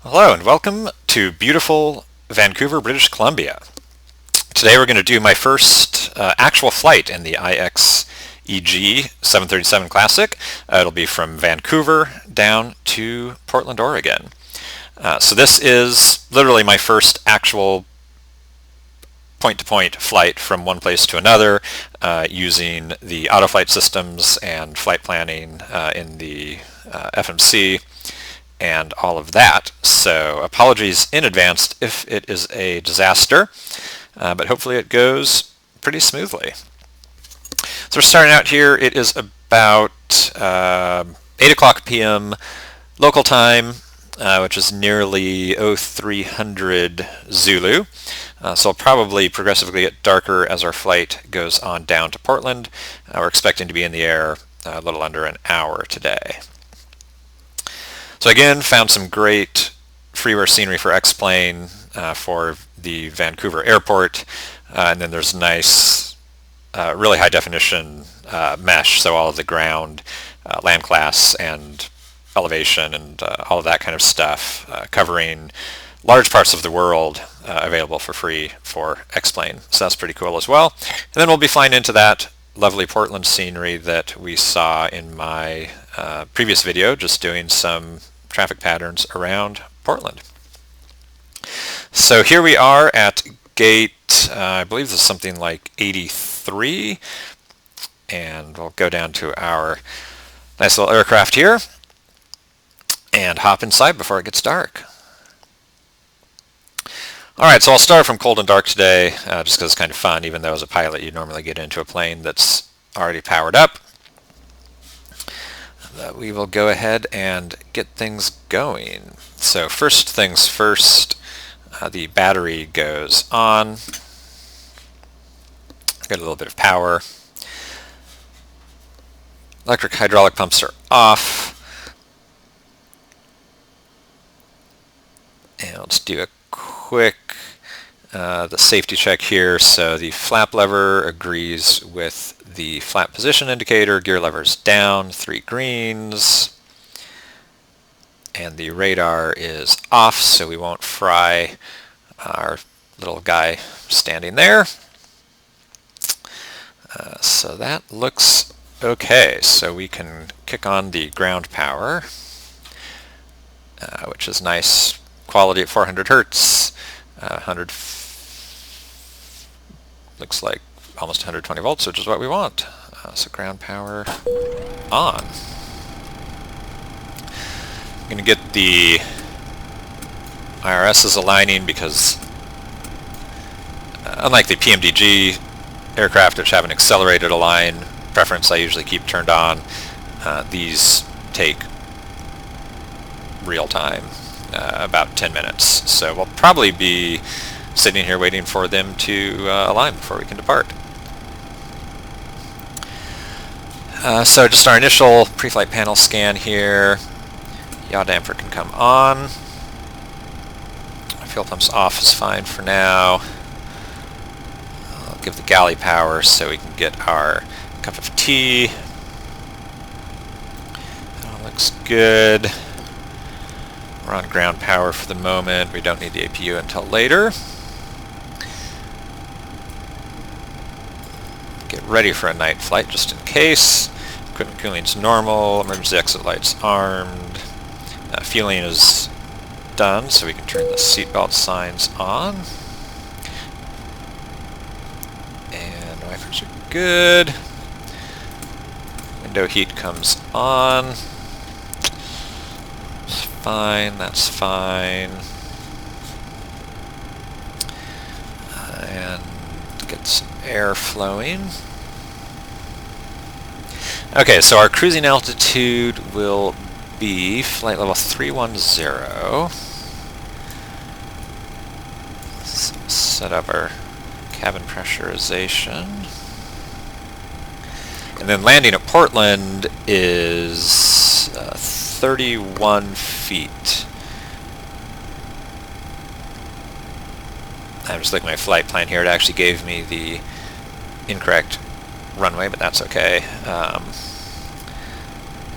Hello and welcome to beautiful Vancouver, British Columbia. Today we're going to do my first actual flight in the IXEG 737 Classic. It'll be from Vancouver down to Portland, Oregon. So this is literally my first actual point-to-point flight from one place to another using the auto-flight systems and flight planning in the FMC and all of that. So apologies in advance if it is a disaster, but hopefully it goes pretty smoothly. So we're starting out here. It is about 8 o'clock p.m. local time, which is nearly 0300 Zulu. So it'll probably progressively get darker as our flight goes on down to Portland. We're expecting to be in the air a little under an hour today. So again, found some great freeware scenery for X-Plane for the Vancouver airport, and then there's nice, really high definition mesh, so all of the ground, land class, and elevation, and all of that kind of stuff, covering large parts of the world available for free for X-Plane. So that's pretty cool as well. And then we'll be flying into that lovely Portland scenery that we saw in my previous video, just doing some traffic patterns around Portland. So here we are at gate, I believe this is something like 83, and we'll go down to our nice little aircraft here and hop inside before it gets dark. Alright, so I'll start from cold and dark today, just because it's kind of fun, even though as a pilot you normally get into a plane that's already powered up. We will go ahead and get things going. So first things first, the battery goes on. Got a little bit of power. Electric hydraulic pumps are off. And let's do a quick the safety check here. So the flap lever agrees with the flap position indicator, gear lever's down, 3 greens, and the radar is off, so we won't fry our little guy standing there. So that looks okay. So we can kick on the ground power, which is nice quality at 400 hertz, 100 looks like almost 120 volts, which is what we want. So ground power on. I'm going to get the IRSs aligning because unlike the PMDG aircraft, which have an accelerated align preference I usually keep turned on, these take real time, about 10 minutes. So we'll probably be sitting here waiting for them to align before we can depart. So just our initial pre-flight panel scan here. Yaw damper can come on. Fuel pumps off is fine for now. I'll give the galley power so we can get our cup of tea. That all looks good. We're on ground power for the moment. We don't need the APU until later. Get ready for a night flight just in case. Equipment cooling's normal. Emergency exit lights armed. Fueling is done, so we can turn the seatbelt signs on. And wipers are good. Window heat comes on. It's fine, that's fine. And get some air flowing. Okay, so our cruising altitude will be flight level 310. Set up our cabin pressurization. And then landing at Portland is 31 feet. I'm just looking at my flight plan here. It actually gave me the incorrect runway, but that's okay.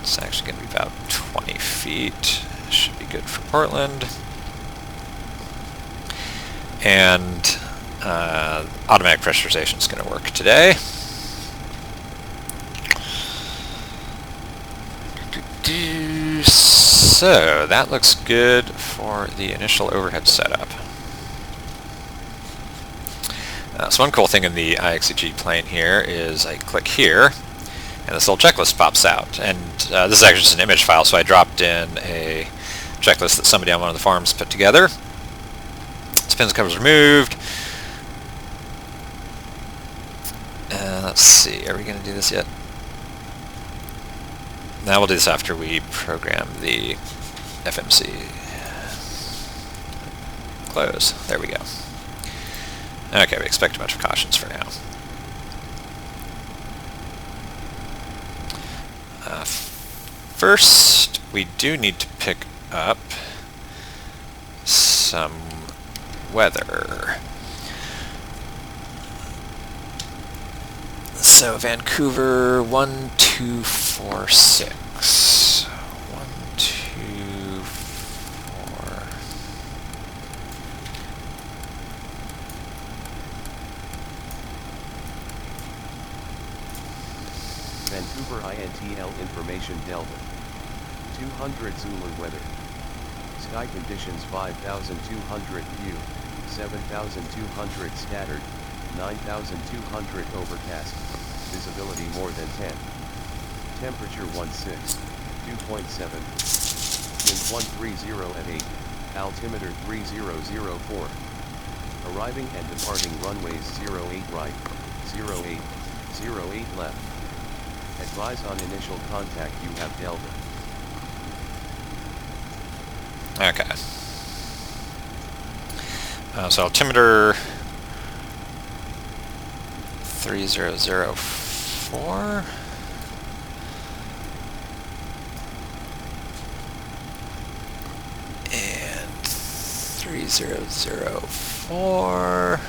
It's actually going to be about 20 feet. Should be good for Portland. and automatic pressurization is going to work today. So that looks good for the initial overhead setup. So one cool thing in the IXEG plane here is I click here, and this little checklist pops out. And this is actually just an image file, so I dropped in a checklist that somebody on one of the forums put together. Spins covers removed. Let's see, are we going to do this yet? Now we'll do this after we program the FMC. Close. There we go. Okay, we expect a bunch of cautions for now. First, we do need to pick up some weather. So Vancouver 1246. 124. Vancouver INTL information Delta. 200 Zulu weather. Sky conditions 5,200 view, 7,200 scattered, 9,200 overcast, visibility more than 10. Temperature 16, 2.7, wind 130 at 8, altimeter 3004. Arriving and departing runways 08 right, 08, 08 left. Advise on initial contact you have Delta. Okay. So altimeter 3004. And 3004.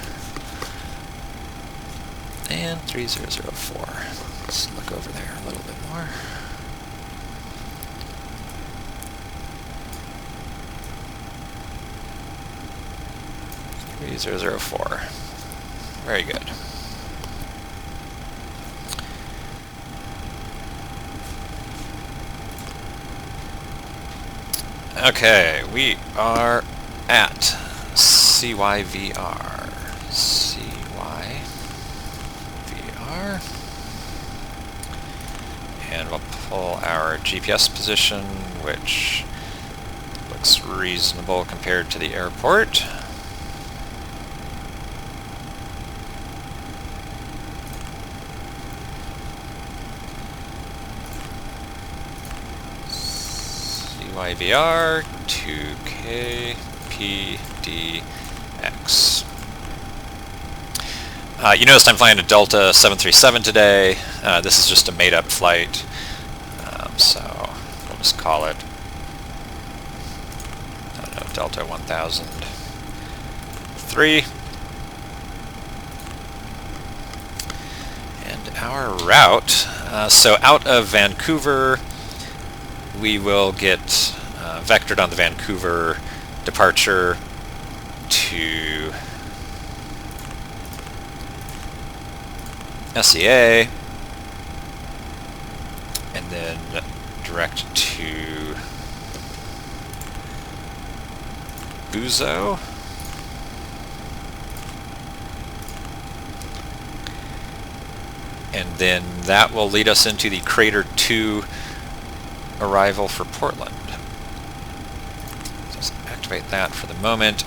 And 3004. Let's look over there a little bit more. .004. Very good. Okay, we are at CYVR. CYVR. And we'll pull our GPS position, which looks reasonable compared to the airport. CYVR to KPDX. You noticed I'm flying a Delta 737 today. This is just a made-up flight, so we'll just call it, I don't know, Delta 1003. And our route, so out of Vancouver, we will get vectored on the Vancouver departure to SEA, and then direct to Buzo. And then that will lead us into the Crater 2 arrival for Portland. So let's activate that for the moment.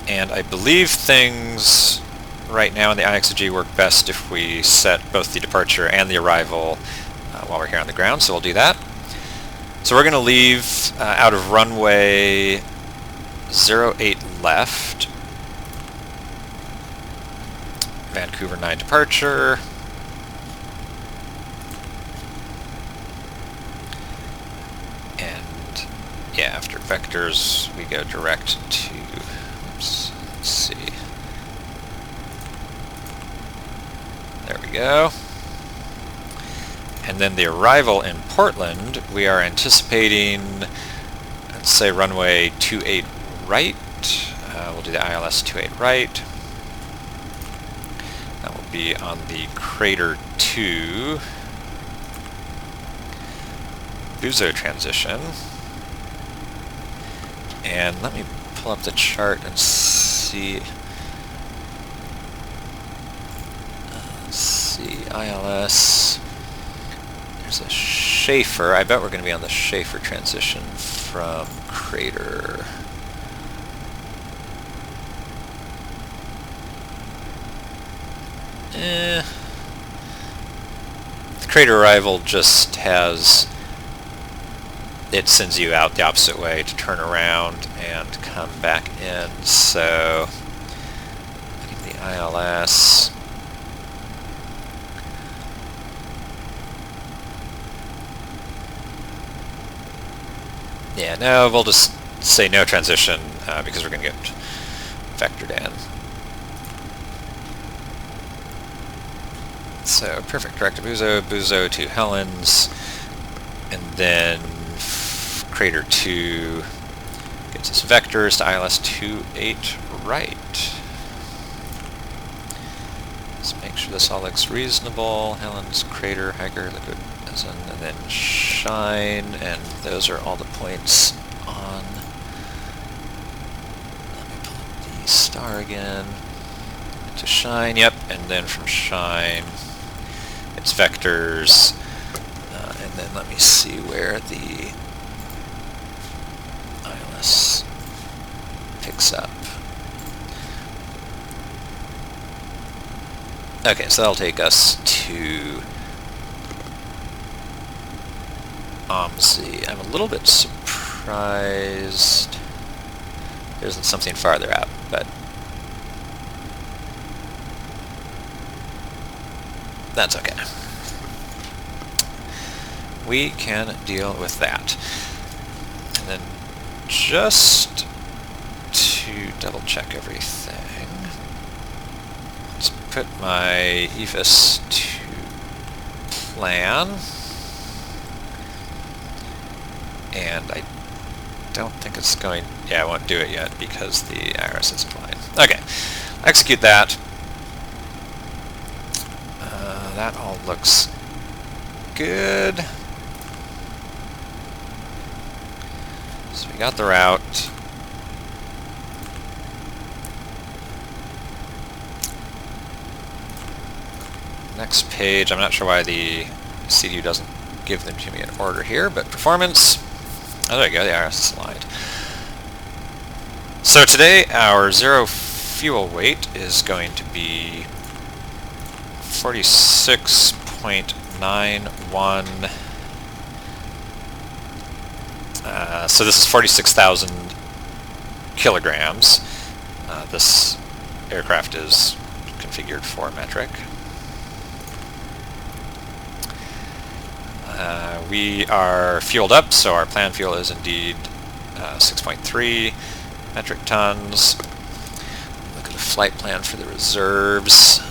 And I believe things right now in the IXEG work best if we set both the departure and the arrival while we're here on the ground, so we'll do that. So we're going to leave out of runway 08 left, Vancouver 9 departure, and yeah, after vectors we go direct to, oops, let's see, there we go. And then the arrival in Portland, we are anticipating, let's say runway 28 right. We'll do the ILS 28 right. That will be on the Crater 2 Buzo transition. And let me pull up the chart and see. Let's see, ILS. There's a Schaefer. I bet we're going to be on the Schaefer transition from Crater. The Crater arrival just has, it sends you out the opposite way to turn around and come back in. So I think the ILS, yeah, no, we'll just say no transition because we're going to get vectored in. So perfect, direct to Buzo, Buzo to Helens, and then Crater 2 gets us vectors to ILS 28 right. Let's make sure this all looks reasonable. Helens, Crater, Hiker, Liquid, and then Shine, and those are all the points on. Let me pull up the star again. To Shine, yep, and then from Shine, it's vectors, and then let me see where the ILS picks up. Okay, so that'll take us to OMSI. I'm a little bit surprised there isn't something farther out, but that's okay. We can deal with that. And then just to double check everything, let's put my EFIS to plan. And I don't think it's going, yeah, I won't do it yet because the IRS is applying. Okay, execute that. That all looks good. So we got the route. Next page, I'm not sure why the CDU doesn't give them to me in order here, but performance. Oh, there you go, the IRS is aligned. So today our zero fuel weight is going to be 46.91. So this is 46,000 kilograms. This aircraft is configured for metric. We are fueled up, so our planned fuel is indeed 6.3 metric tons. Look at the flight plan for the reserves.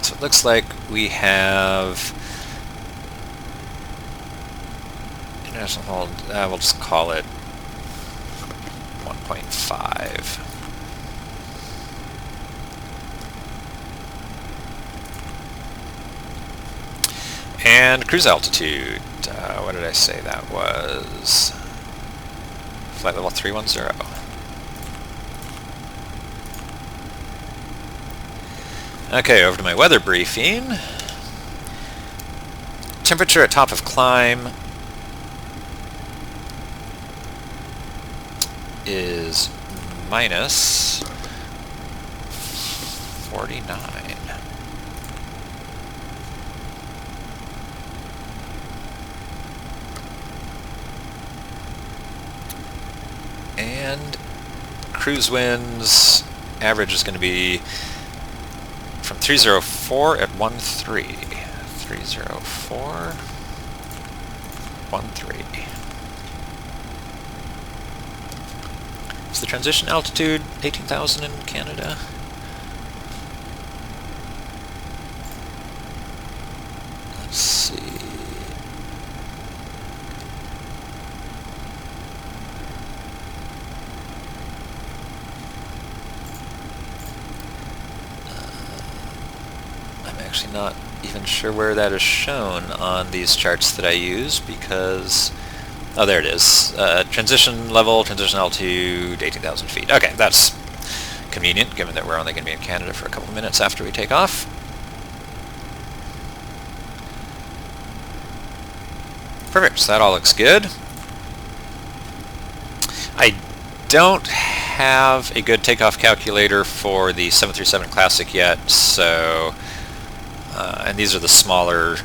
So it looks like we have international hold, we'll just call it 1.5. And cruise altitude, what did I say that was? Flight level 310. Okay, over to my weather briefing. Temperature at top of climb is minus 49. And cruise winds, average is going to be from 304 at 13. 304, 13. Is the transition altitude 18,000 in Canada? Let's see. actually not even sure where that is shown on these charts that I use because, oh, there it is. Transition level, transition altitude, 18,000 feet. Okay, that's convenient given that we're only going to be in Canada for a couple of minutes after we take off. Perfect, so that all looks good. I don't have a good takeoff calculator for the 737 Classic yet, so, and these are the smaller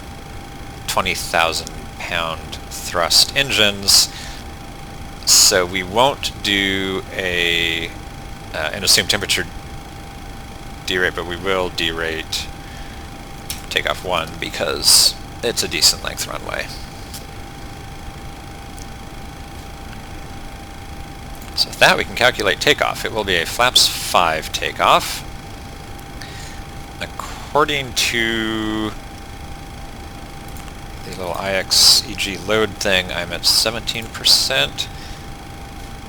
20,000 pound thrust engines, so we won't do an assumed temperature derate, but we will derate takeoff 1 because it's a decent length runway. So with that we can calculate takeoff. It will be a flaps 5 takeoff. According to the little IXEG load thing, I'm at 17%.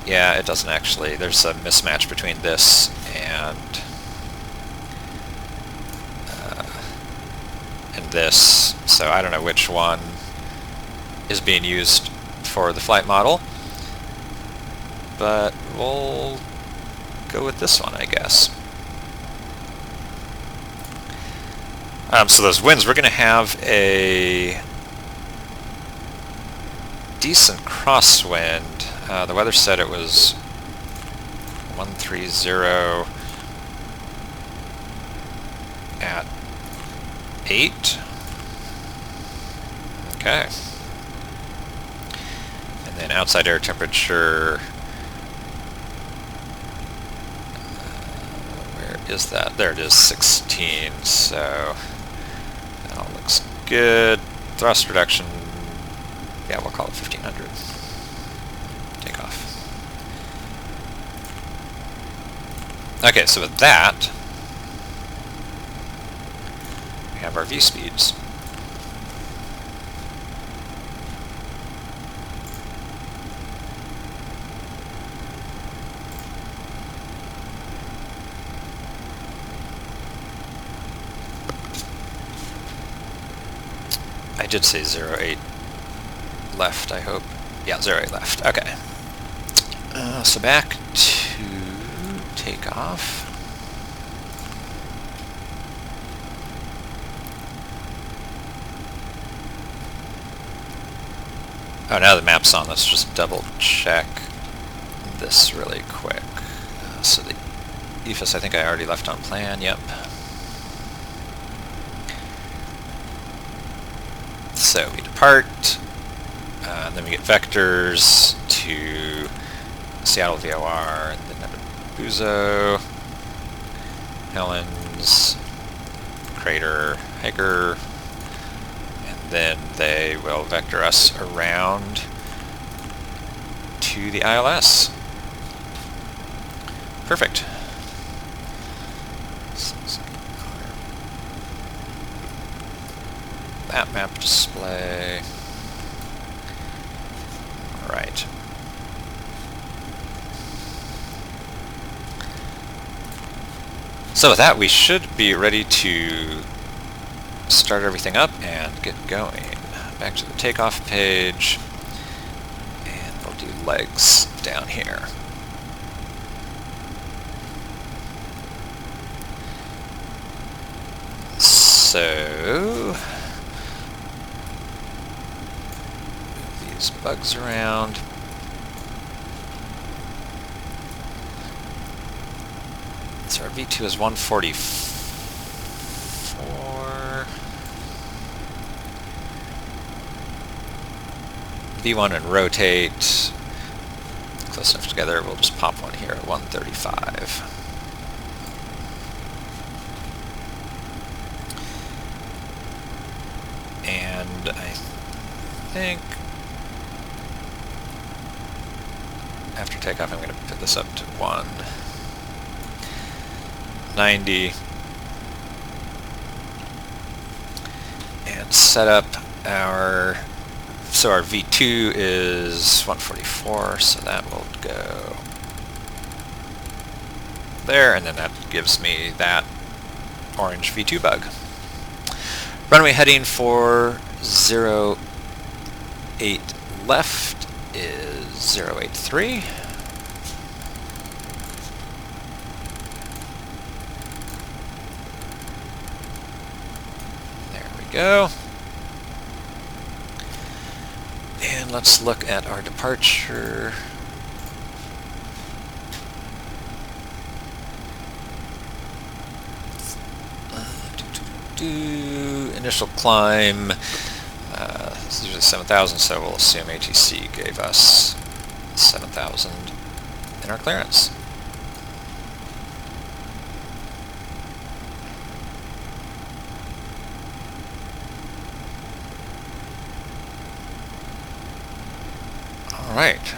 Yeah, it doesn't actually. There's a mismatch between this and this, so I don't know which one is being used for the flight model, but we'll go with this one, I guess. So those winds, we're going to have a decent crosswind. The weather said it was 130 at 8. Okay. And then outside air temperature, where is that? There it is, 16. So that all looks good. Thrust reduction, yeah, we'll call it 1500. Takeoff. Okay, so with that, we have our V speeds. I did say 08 left, I hope. Yeah, 08 left. Okay. So back to takeoff. Oh, now the map's on. Let's just double check this really quick. So the EFIS I think I already left on plan. Yep. So we depart, and then we get vectors to Seattle VOR, and then Buzo, Helens, Crater, Hiker, and then they will vector us around to the ILS. Perfect. Map display. Alright. So with that, we should be ready to start everything up and get going. Back to the takeoff page, and we'll do legs down here. So these bugs around. So our V2 is 144. V1 and rotate. Close enough together, we'll just pop one here at 135. And I think after takeoff I'm going to put this up to 190 and set up our, so our V2 is 144, so that will go there, and then that gives me that orange V2 bug. Runway heading for 08 left is 083. There we go. And let's look at our departure. Initial climb, this is usually 7,000, so we'll assume ATC gave us 7,000 in our clearance. Alright.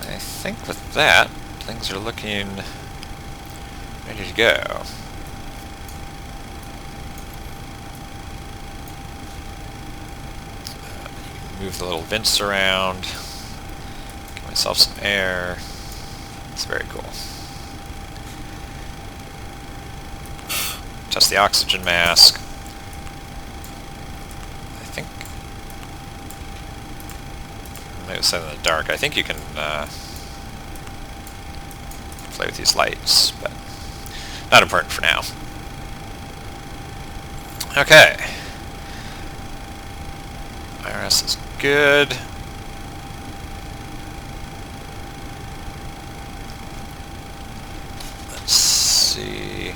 I think with that, things are looking ready to go. Move the little vents around, give myself some air. It's very cool. Test the oxygen mask. I think, maybe it's set in the dark. I think you can play with these lights, but not important for now. Okay. IRS is good. Let's see.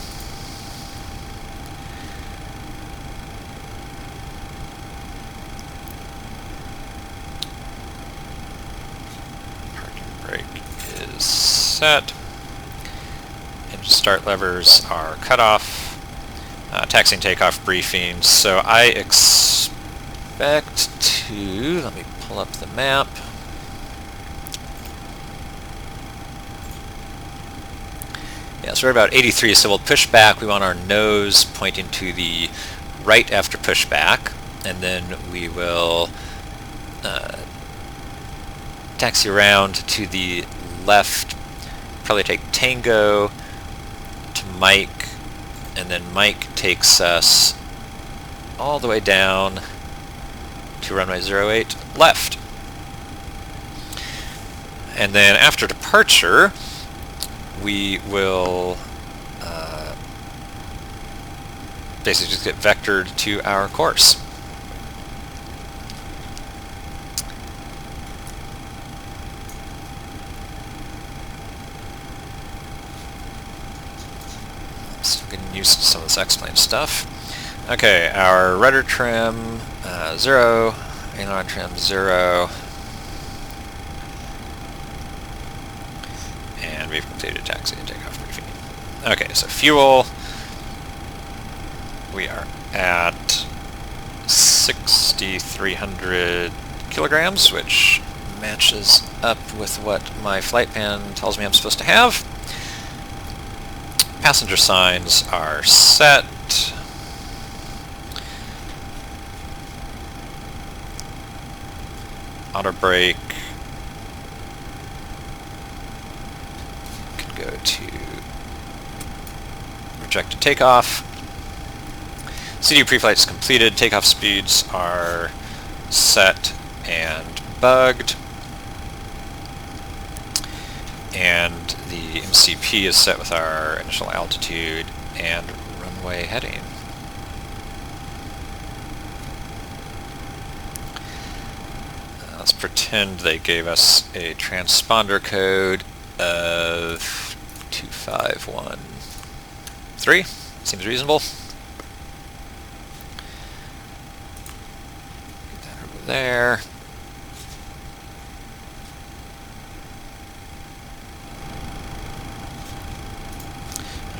Parking brake is set. Engine start levers are cut off. Taxi and takeoff briefing. So I expect to, let me pull up the map. Yeah, so we're about 83, so we'll push back. We want our nose pointing to the right after pushback, and then we will taxi around to the left, probably take Tango to Mike, and then Mike takes us all the way down to runway 08 left. And then after departure, we will basically just get vectored to our course. Still getting used to some of this X-plane stuff. Okay, our rudder trim 0, aileron trim 0, and we've completed taxi and takeoff briefing. Okay, so fuel, we are at 6,300 kilograms, which matches up with what my flight plan tells me I'm supposed to have. Passenger signs are set. Auto brake can go to rejected takeoff. CDU preflight is completed. Takeoff speeds are set and bugged. And the MCP is set with our initial altitude and runway heading. Let's pretend they gave us a transponder code of 2513. Seems reasonable. Get that over there.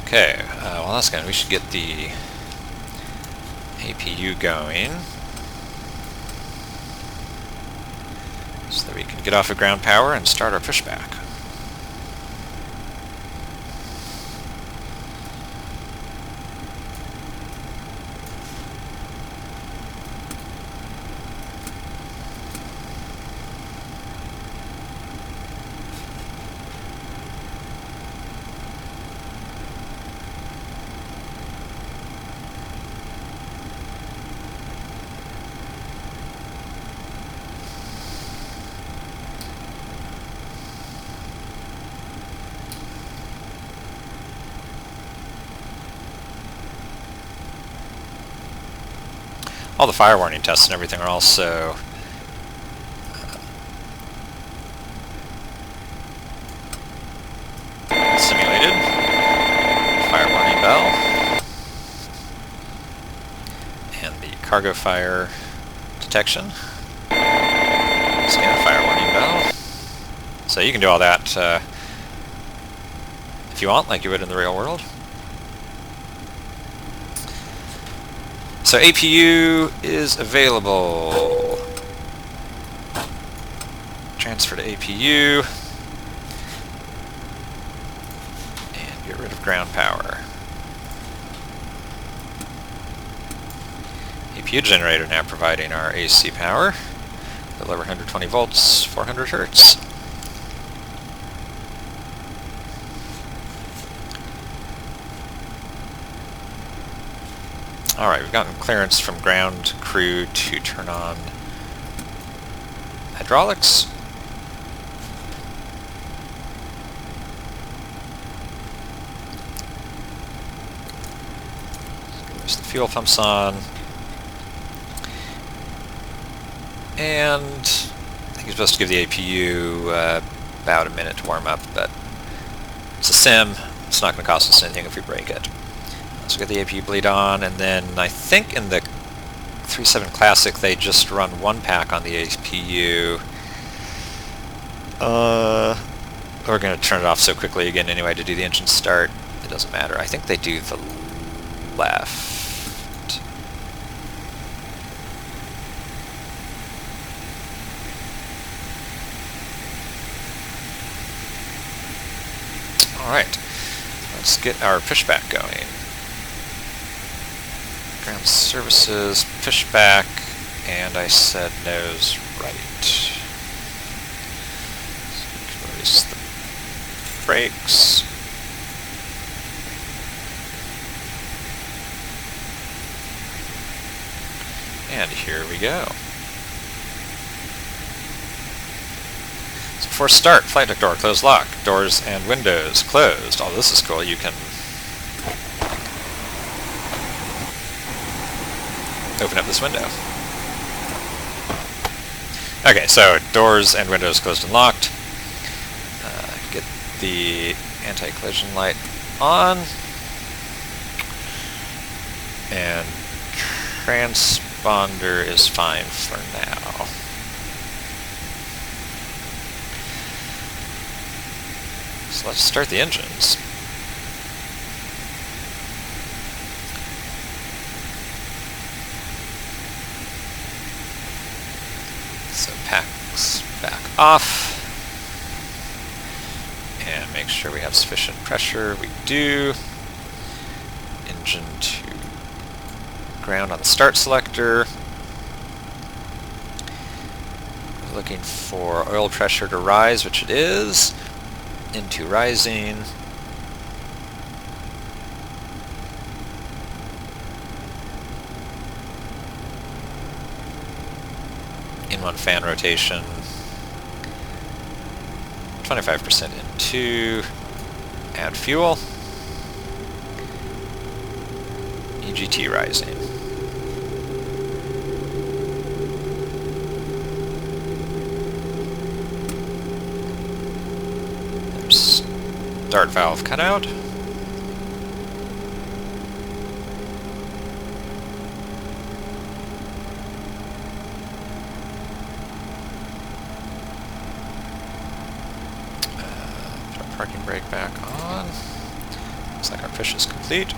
Okay, well that's good. We should get the APU going so that we can get off of ground power and start our pushback. all the fire warning tests and everything are also simulated. Fire warning bell. And the cargo fire detection. Scan fire warning bell. So you can do all that if you want, like you would in the real world. So APU is available. Transfer to APU. And get rid of ground power. APU generator now providing our AC power. A little over 120 volts, 400 hertz. Alright, we've gotten clearance from ground crew to turn on hydraulics. There's the fuel pumps on. And I think you're supposed to give the APU about a minute to warm up, but it's a sim. It's not going to cost us anything if we break it. So get the APU bleed on, and then I think in the 3.7 Classic they just run one pack on the APU. We're going to turn it off so quickly again anyway to do the engine start. It doesn't matter. I think they do the left. Alright, let's get our pushback going. Ground services, pushback, and I said nose right. So release the brakes. And here we go. So before start, flight deck door closed lock, doors and windows closed. Oh, this is cool. You can open up this window. Okay, so doors and windows closed and locked. Get the anti-collision light on. And transponder is fine for now. So let's start the engines. So packs back off. And make sure we have sufficient pressure. We do. Engine to ground on the start selector. We're looking for oil pressure to rise, which it is. Into rising. In-one fan rotation. 25% into. Add fuel. EGT rising. There's start valve cutout. Put our parking brake back on. Looks like our push is complete.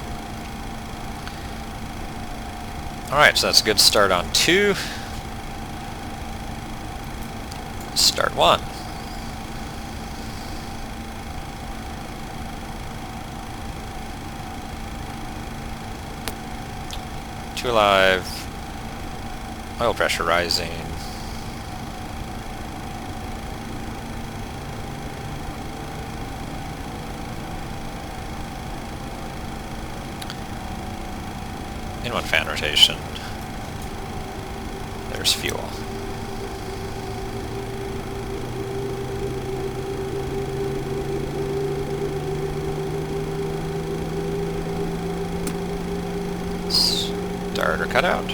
Alright, so that's a good start on 2. Start 1. Two alive. Oil pressure rising. In-one fan rotation. There's fuel. Starter cutout.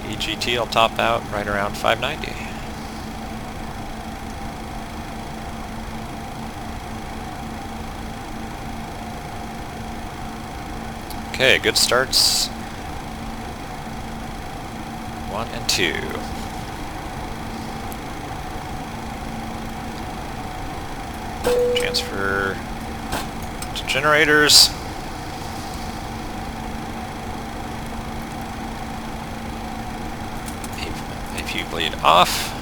EGT will top out right around 590. Okay, good starts. 1 and 2. Transfer to generators. AP bleed off.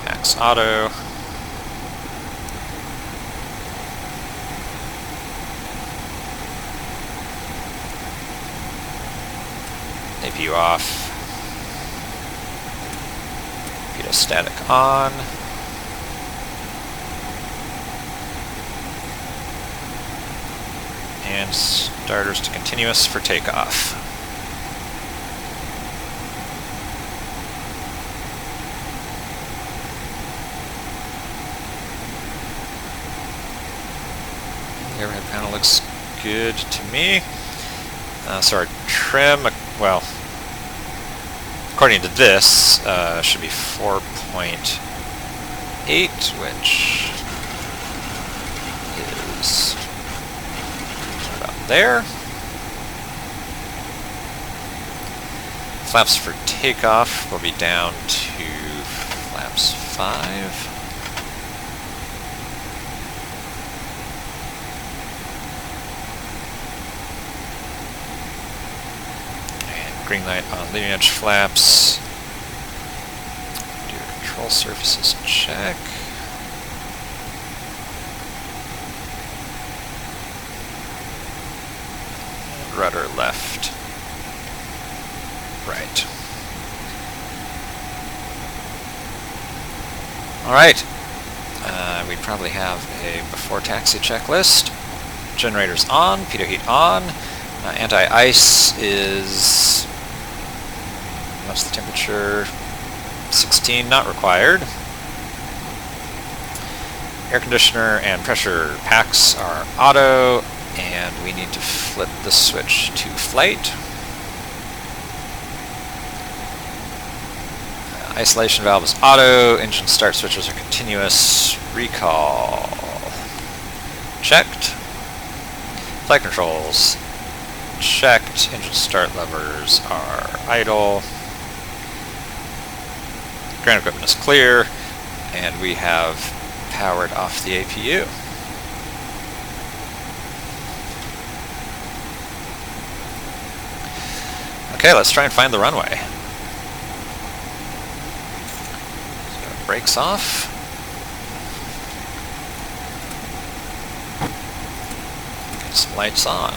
Max auto. APU off. Static on. And starters to continuous for takeoff. The overhead panel looks good to me. So our trim, well, according to this, should be 4.8, which is about there. Flaps for takeoff will be down to flaps 5. Green light on leading edge flaps. Do control surfaces check. And rudder left. Right. Alright. We probably have a before taxi checklist. Generators on, pitot heat on. Anti-ice is... what's the temperature? 16, not required. Air conditioner and pressure packs are auto, and we need to flip the switch to flight. Isolation valve is auto, engine start switches are continuous, recall checked. Flight controls checked, engine start levers are idle. Ground equipment is clear, and we have powered off the APU. Okay, let's try and find the runway. So, brakes off. Get some lights on.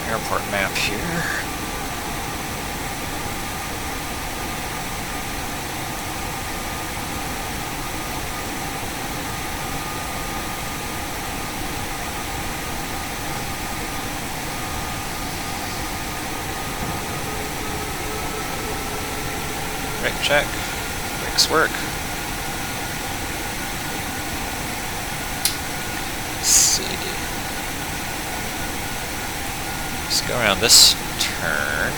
Airport map here. Brake check. Brakes work. Let's see. Let's go around this turn.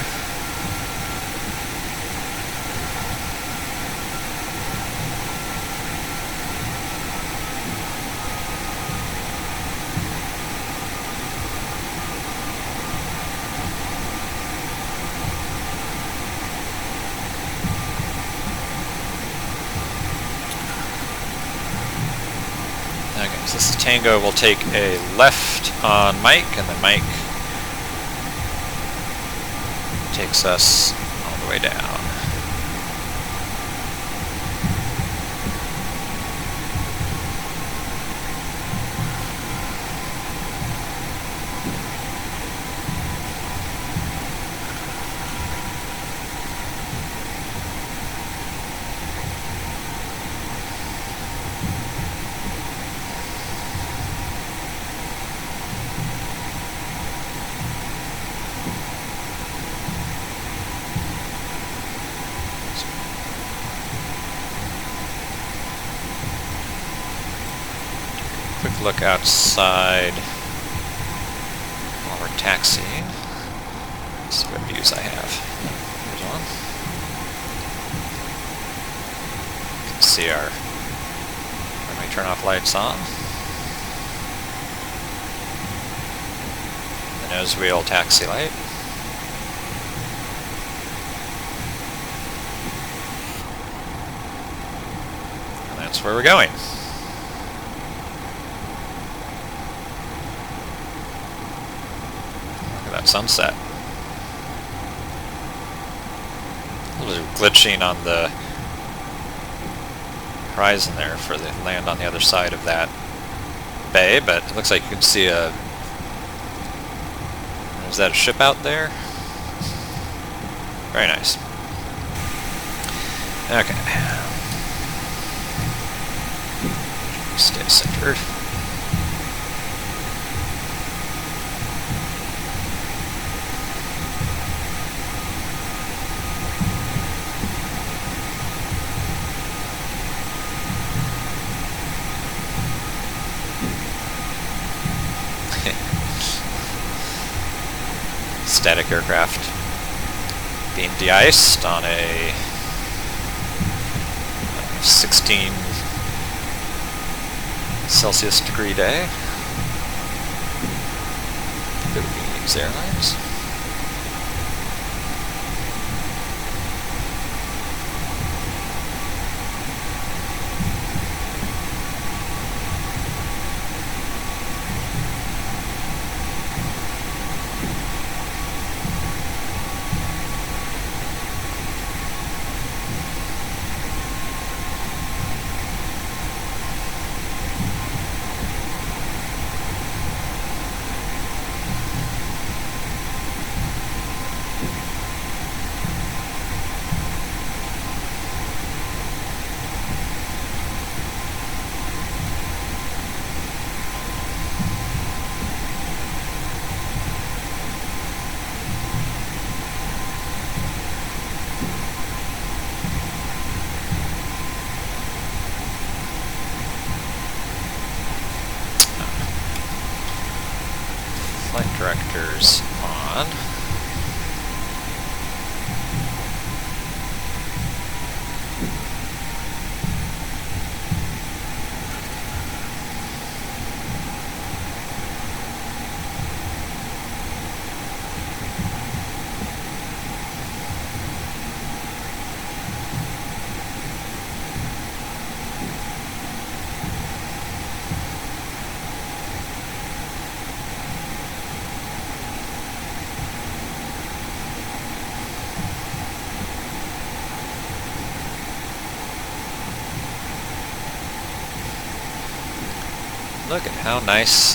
Okay, so this is Tango. We'll take a left on Mike, and then Mike takes us all the way down. quick look outside while we're taxiing. Let's see what views I have. Here's one. You can see our, when we turn off lights on, the nose wheel taxi light. And that's where we're going. That sunset. A little glitching on the horizon there for the land on the other side of that bay, but it looks like you can see a... Is that a ship out there? Very nice. Okay. Stay centered. Static aircraft being de-iced on a 16 Celsius degree day. Philippines Airlines. Flight directors on. Look at how nice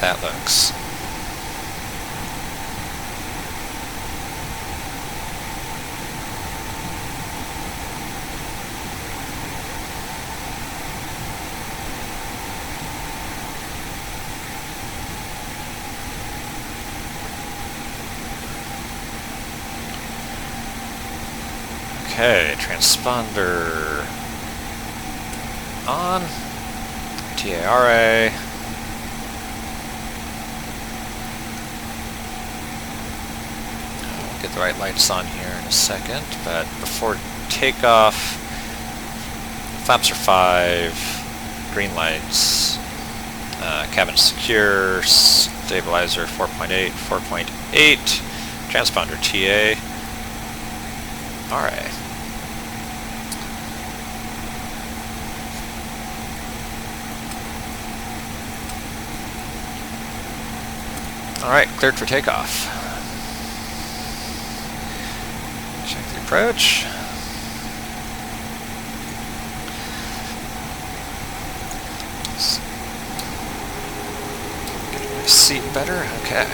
that looks. Okay, transponder on. TARA. We'll get the right lights on here in a second, but before takeoff, flaps are 5, green lights, cabin secure, stabilizer 4.8, 4.8, transponder TA. Alright. Alright, cleared for takeoff. Check the approach. Get my seat better. Okay.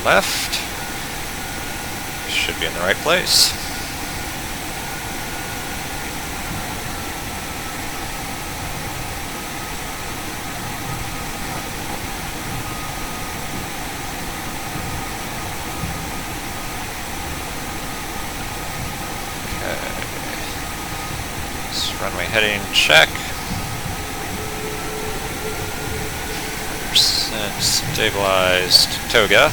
Left. Should be in the right place. Runway heading check. Percent stabilized toga.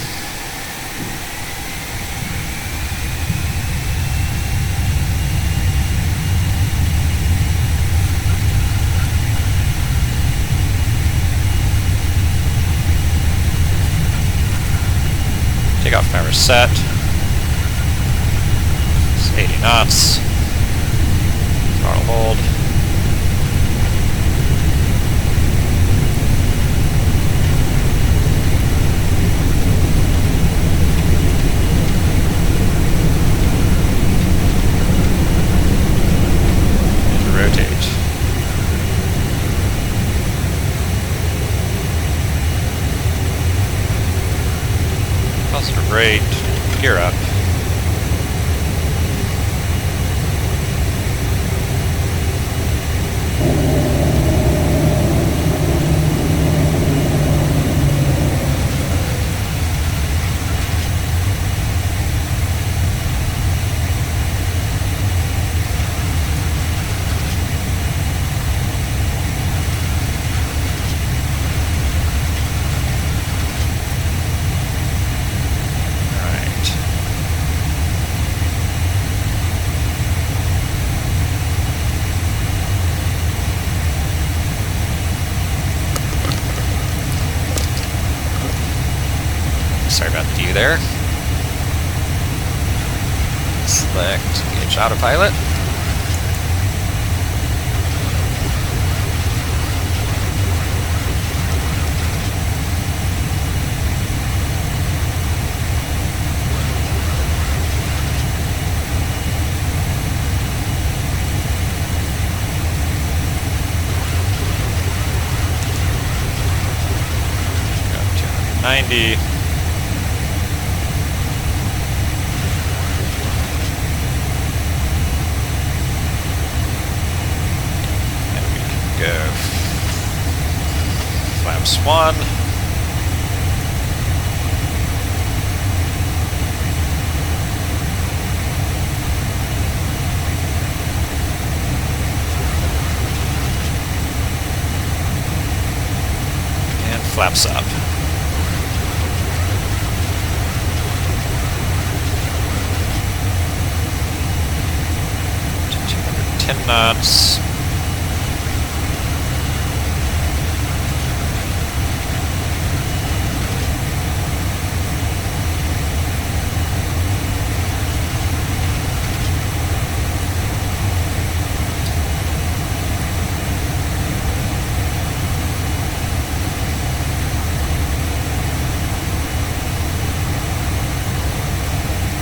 Takeoff power set. It's 80 knots. Throttle hold. And rotate. Positive rate. Gear up. Sorry about the D there. Select engage autopilot. Go 290. Go flaps 1. And flaps up. To 210 knots.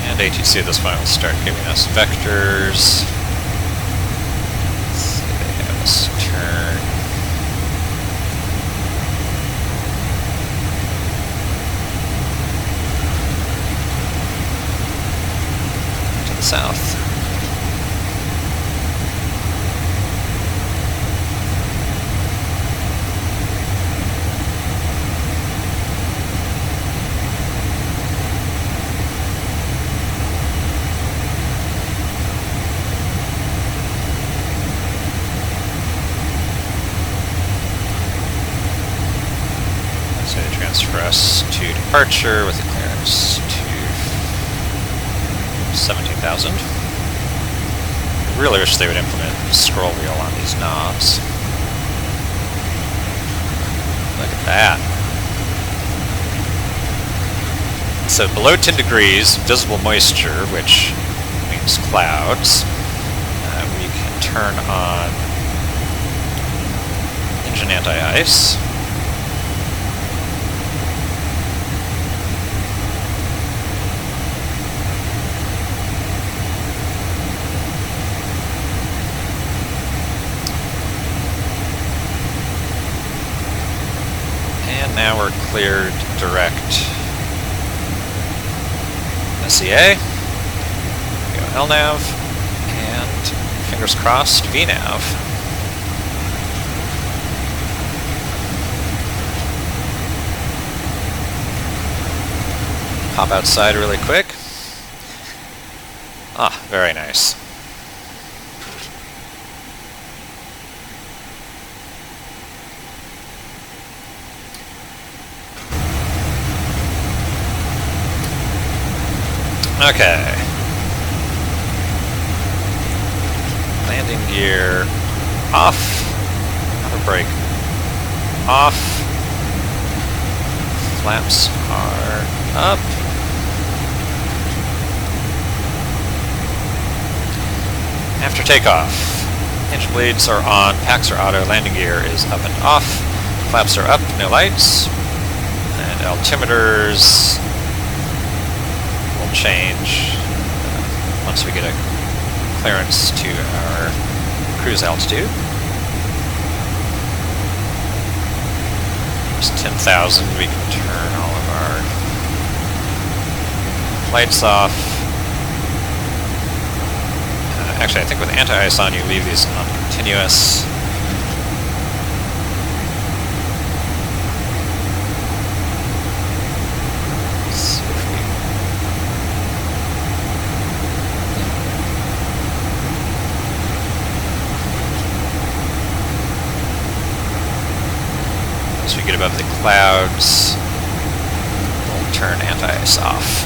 And ATC at this point will start giving us vectors. Let's see, they have us turn to the south. Transfer us to departure with a clearance to 17,000. I really wish they would implement the scroll wheel on these knobs. Look at that. So below 10 degrees, visible moisture, which means clouds, we can turn on engine anti-ice. Now we're cleared direct SEA. Go LNAV, and fingers crossed VNAV. Hop outside really quick. Ah, very nice. Okay. Landing gear off. Auto brake off. Flaps are up. After takeoff, hinge blades are on, packs are auto, landing gear is up and off, flaps are up, no lights, and altimeters will change once we get a clearance to our cruise altitude. It's 10,000, we can turn all of our lights off. Actually, I think with anti-ice on, you leave these on continuous. See if as we get above the clouds, we'll turn anti-ice off.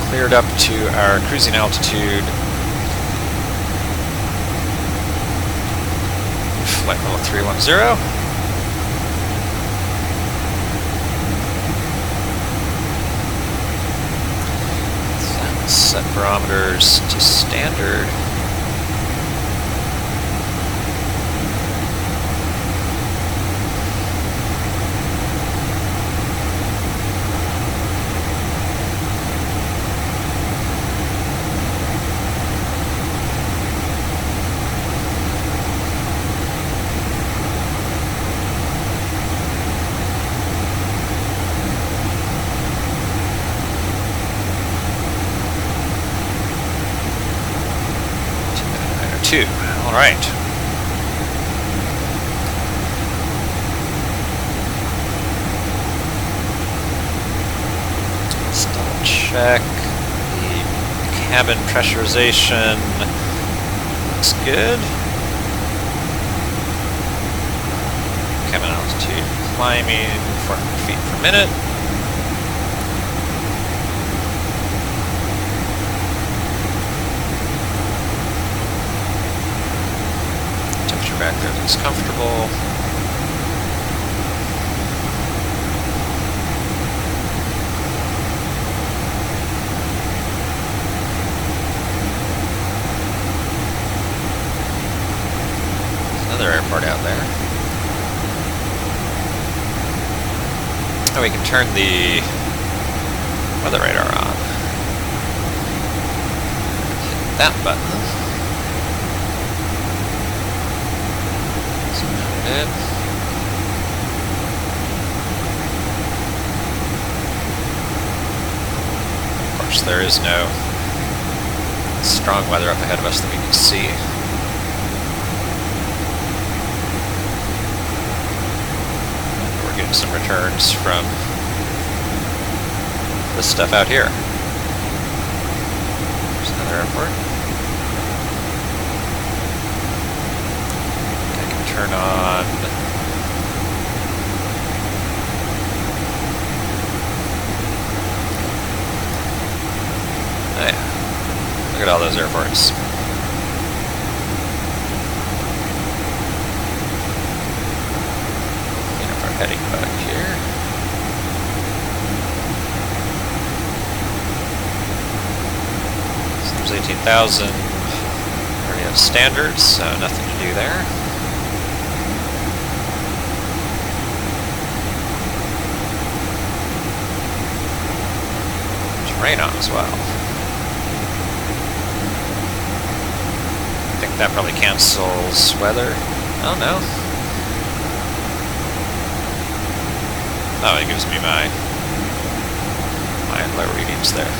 Cleared up to our cruising altitude. Flight level 310. Set barometers to standard. All right. Let's double check the cabin pressurization. Looks good. Cabin altitude climbing 400 feet per minute. Back there looks comfortable. There's another airport out there. Oh, we can turn the weather radar on. Hit that button. Of course, there is no strong weather up ahead of us that we can see. We're getting some returns from this stuff out here. There's another airport. Turn on oh yeah. Look at all those airports. Clean up our heading back here. So there's 18,000. Already have standards, so nothing to do there. Rain on as well. I think that probably cancels weather. Oh no. Oh, it gives me my low readings there.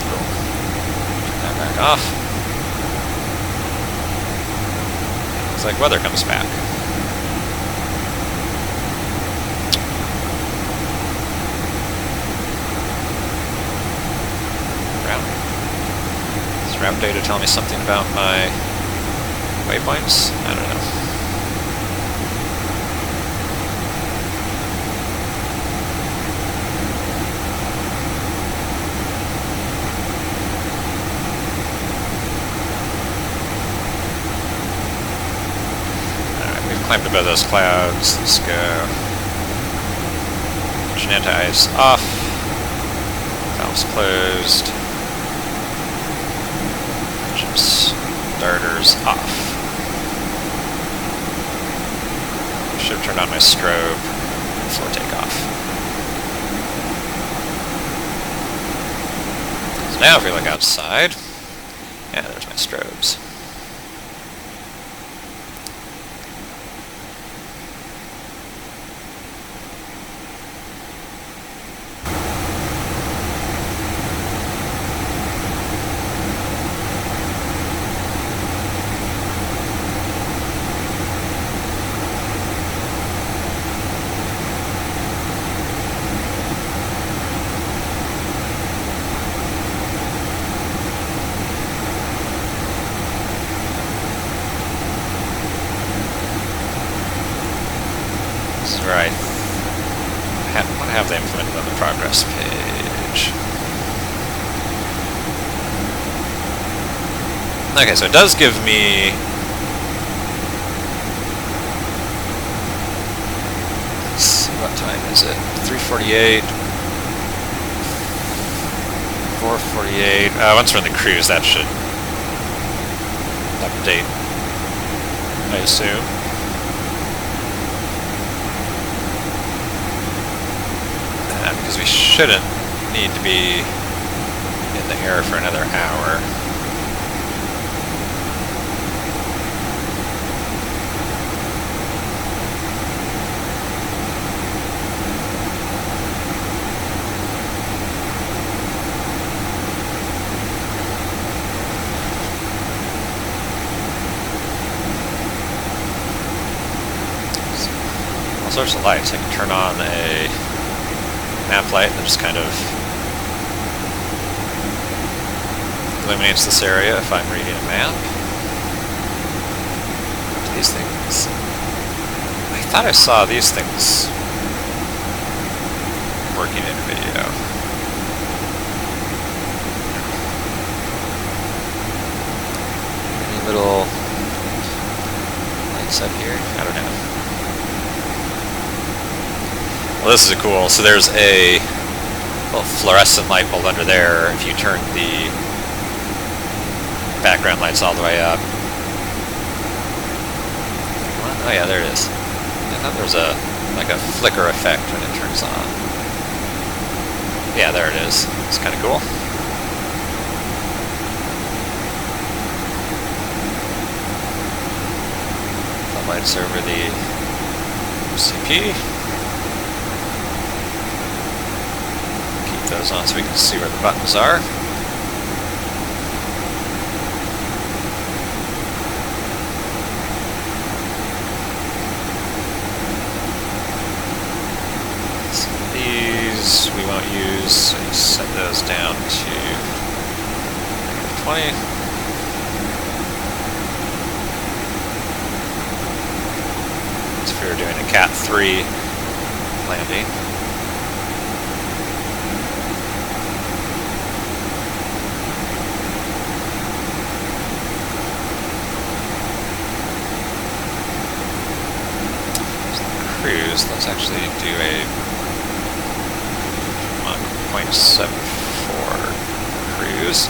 Cool. Turn that back off. Looks like weather comes back. Is route data telling me something about my waypoints? I don't know. Alright, we've climbed above those clouds. Let's go. Engine anti-ice off. Valves closed. Engine starters off. Should have turned on my strobe before takeoff. So now if we look outside, yeah, there's my strobes. Right. What have they implemented on the progress page? Okay, so it does give me... Let's see, what time is it? 3:48. 4:48. Once we're in the cruise, that should update, I assume. Because we shouldn't need to be in the air for another hour. All sorts of lights. I can turn on a map light that just kind of illuminates this area if I'm reading a map. These things. I thought I saw these things working in video. Any little lights up here? I don't know. Well, this is cool. So there's a little fluorescent light bulb under there if you turn the background lights all the way up. Oh yeah, there it is. I thought there was like a flicker effect when it turns on. Yeah, there it is. It's kind of cool. The lights over the CP. Those on so we can see where the buttons are. So these we won't use, so you set those down to -20. So if we were doing a Cat 3 landing. Cruise, let's actually do a 1.74 cruise.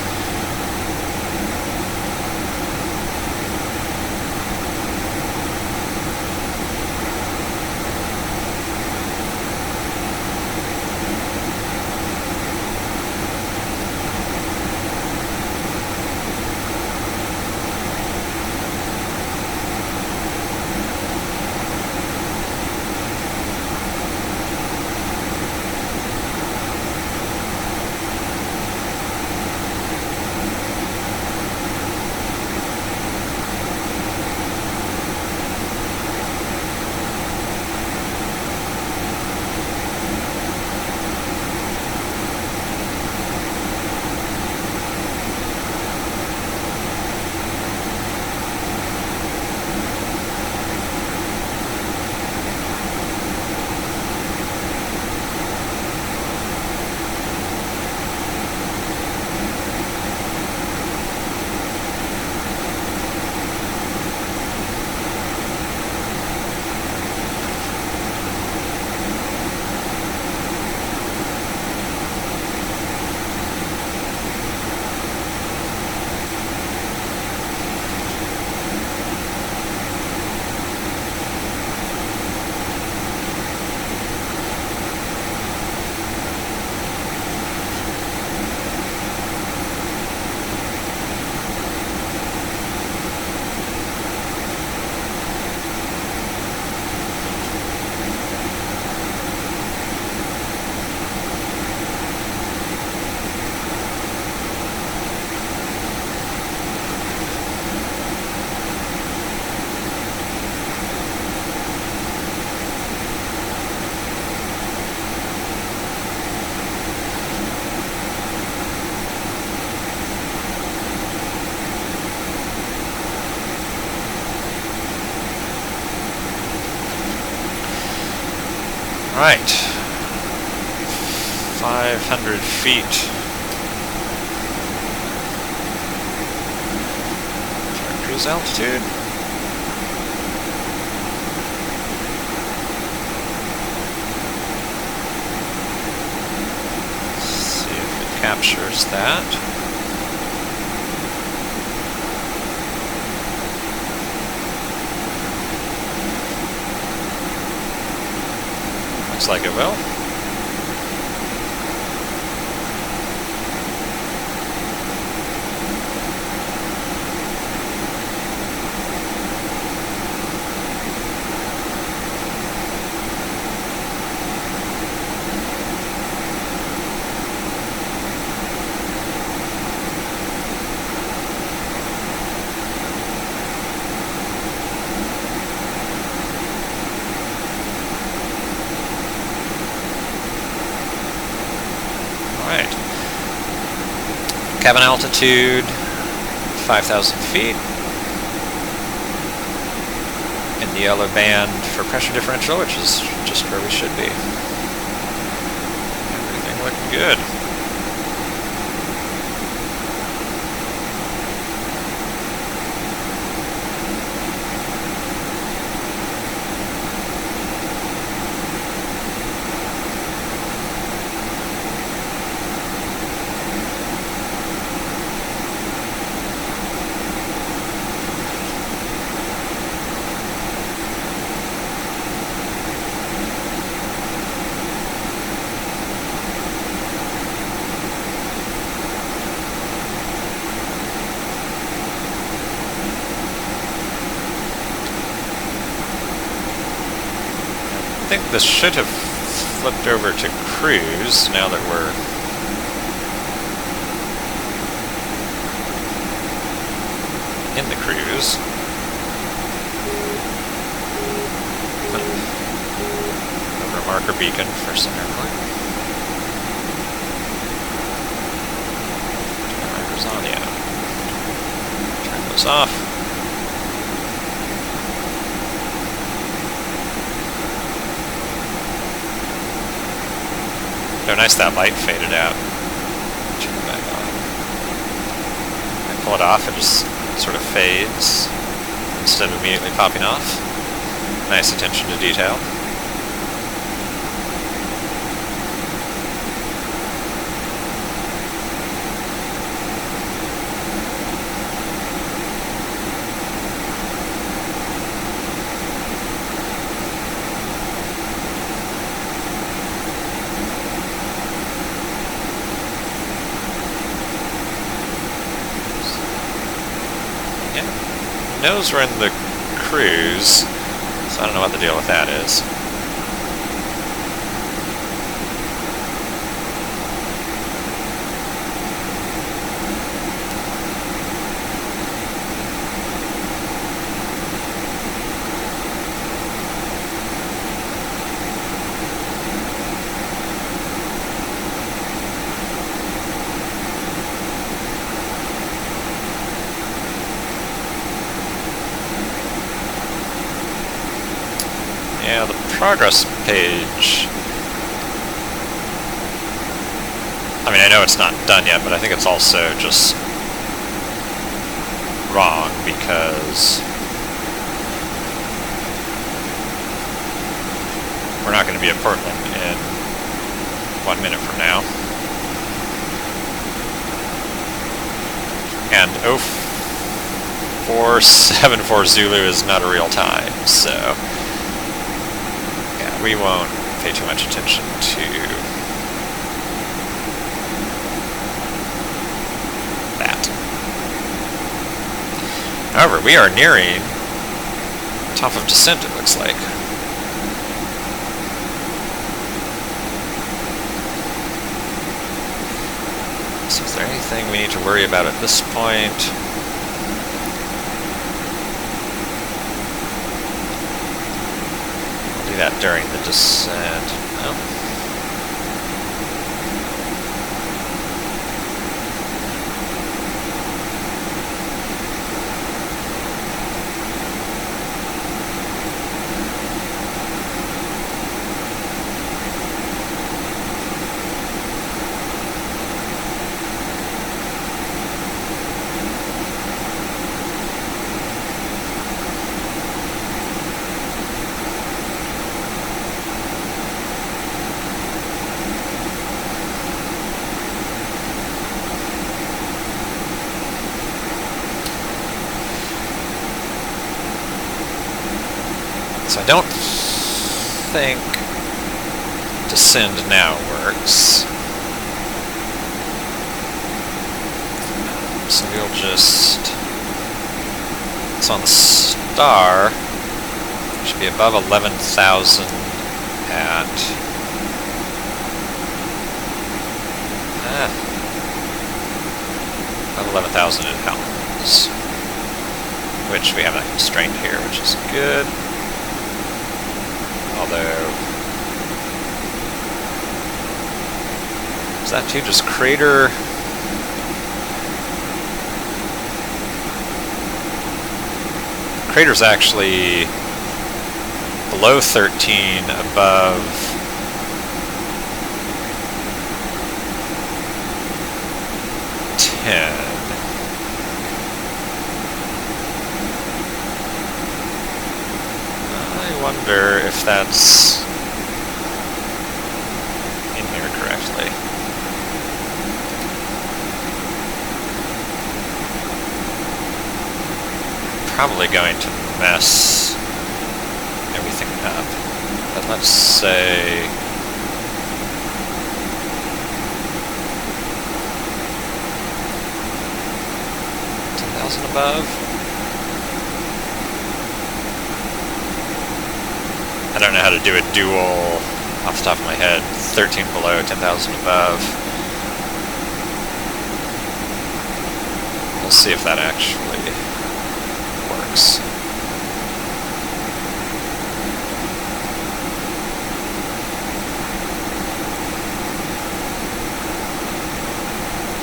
Right. 500 feet. Cruise altitude. See if it captures that. Looks like it will. Cabin altitude, 5,000 feet. In the yellow band for pressure differential, which is just where we should be. Everything looking good. I think this should have flipped over to cruise now that we're in the cruise. Over a marker beacon for some airplane. Markers on, yeah. Turn those off. Oh, nice, that light faded out. Turn it back on. I pull it off, it just sort of fades instead of immediately popping off. Nice attention to detail. Knows we're in the cruise, so I don't know what the deal with that is. Yeah, the progress page. I mean, I know it's not done yet, but I think it's also just wrong because we're not going to be at Portland in 1 minute from now. And 0474 Zulu is not a real time, so we won't pay too much attention to that. However, we are nearing top of descent, it looks like. So is there anything we need to worry about at this point? That during the descent. No. So I don't think descend now works. So we'll just, so on the star, should be above 11,000 at, above 11,000 at Helms, which we have a constraint here, which is good. Although, is that too just crater? Crater's actually below 13, above 10. I wonder if that's in here correctly. Probably going to mess everything up. But let's say 10,000 above. I don't know how to do a dual off the top of my head. 13 below, 10,000 above. We'll see if that actually works.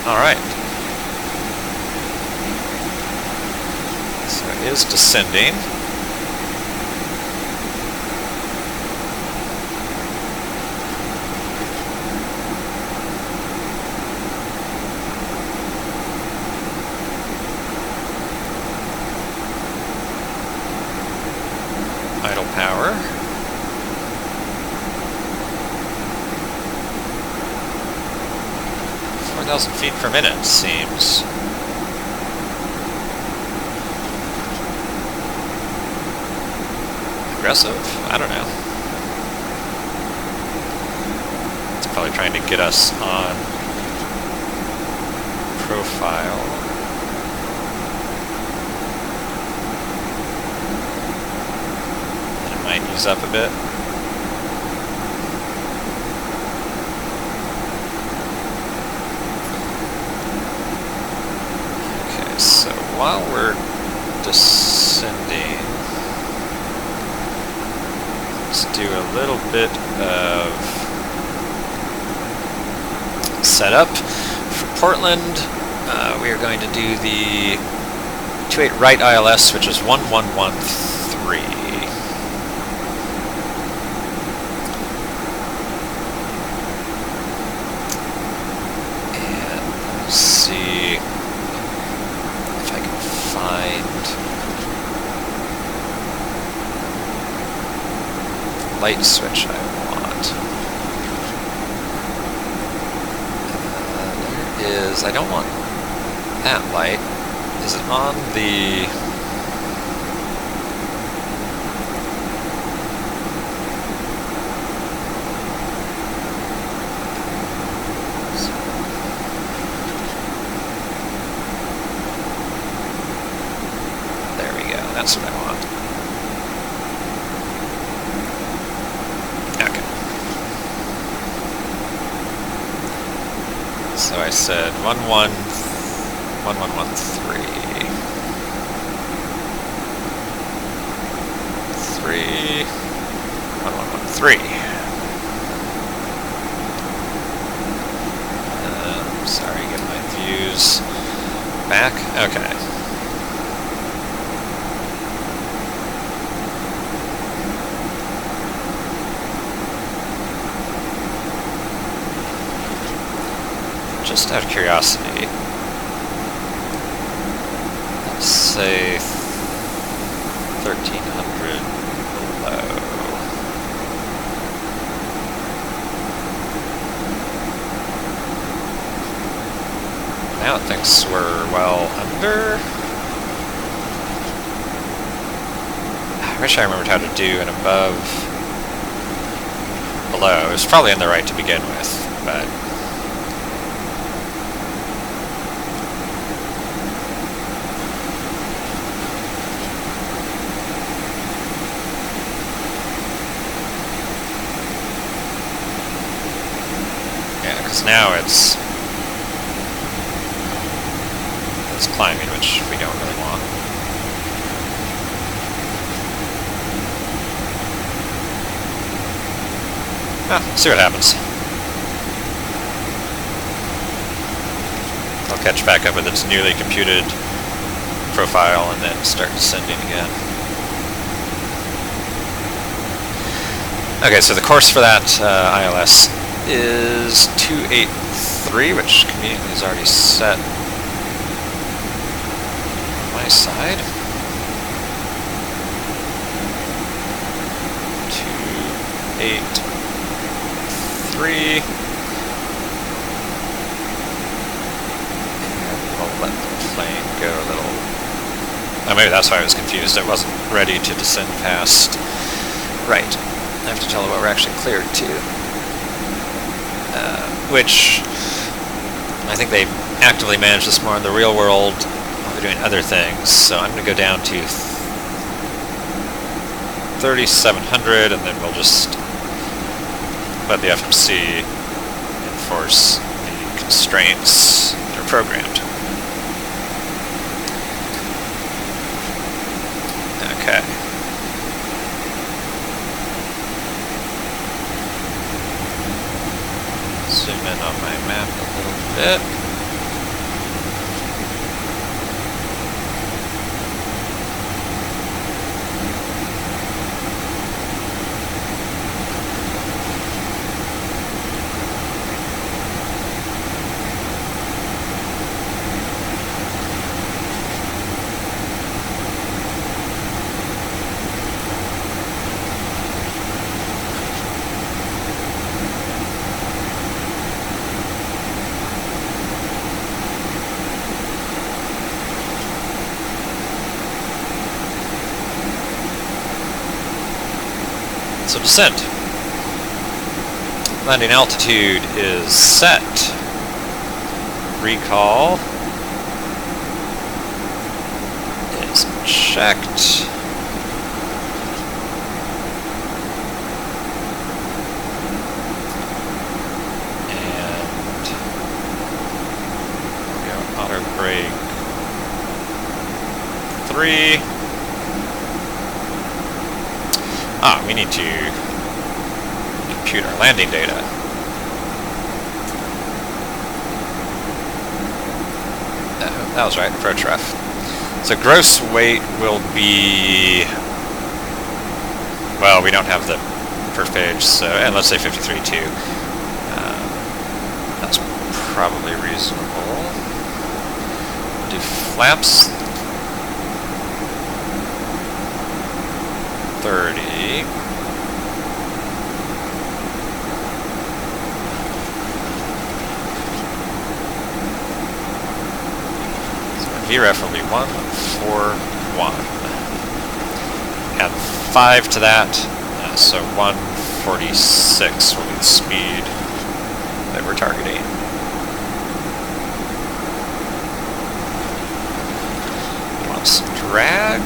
Alright. So it is descending. Idle power. Feet per minute seems aggressive. I don't know. It's probably trying to get us on profile. And it might ease up a bit. So while we're descending, let's do a little bit of setup. For Portland, we are going to do the 28 right ILS, which is 1113. And let's see. Light switch I want. There is, I don't want that light. Is it on the... There we go, that's what I want. So I said 1113. 1113. Sorry, get my views back. Okay. Just out of curiosity, let's say 1300 below. Now it thinks we're well under. wish I remembered how to do an above, below. It was probably in the right to begin with, but... yeah, because now it's climbing, which we don't really want. See what happens. I'll catch back up with its newly computed profile and then start descending again. Okay, so the course for that ILS is 283, which conveniently is already set on my side. 283. And we'll let the plane go a little... oh, maybe that's why I was confused. It wasn't ready to descend past. Right. I have to tell it what we're actually cleared to. Which I think they actively manage this more in the real world while they're doing other things. So I'm going to go down to 3,700, and then we'll just let the FMC enforce the constraints that are programmed. Okay. Zoom in on my map a little bit. So descent. Landing altitude is set. Recall is checked. And we go auto brake 3. We need to compute our landing data. That was right, approach ref. So gross weight will be... well, we don't have the first page, so... and let's say 53.2. That's probably reasonable. Do flaps 30. So VREF will be 141. Add 5 to that, so 146 will be the speed that we're targeting. Want some drag.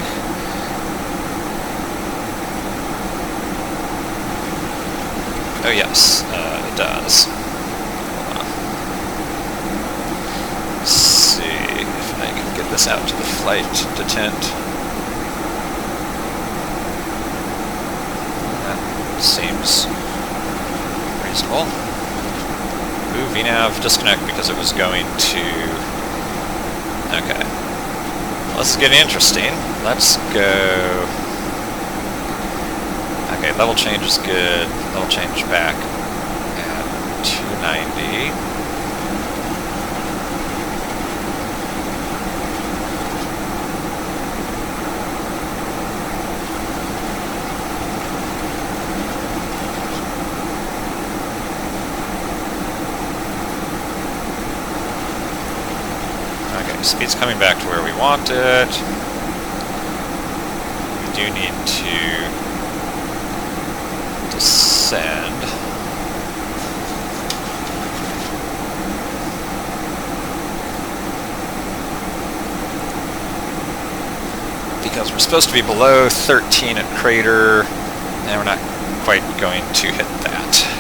Oh yes, it does. Hold on. Let's see if I can get this out to the flight detent. That seems reasonable. Ooh, VNav disconnect because it was going to... okay. Well, this is getting interesting. Let's go... okay, level change is good. Level change back at 290. Okay, speed's coming back to where we want it. do need to descend. Because we're supposed to be below 13 at crater, and we're not quite going to hit that.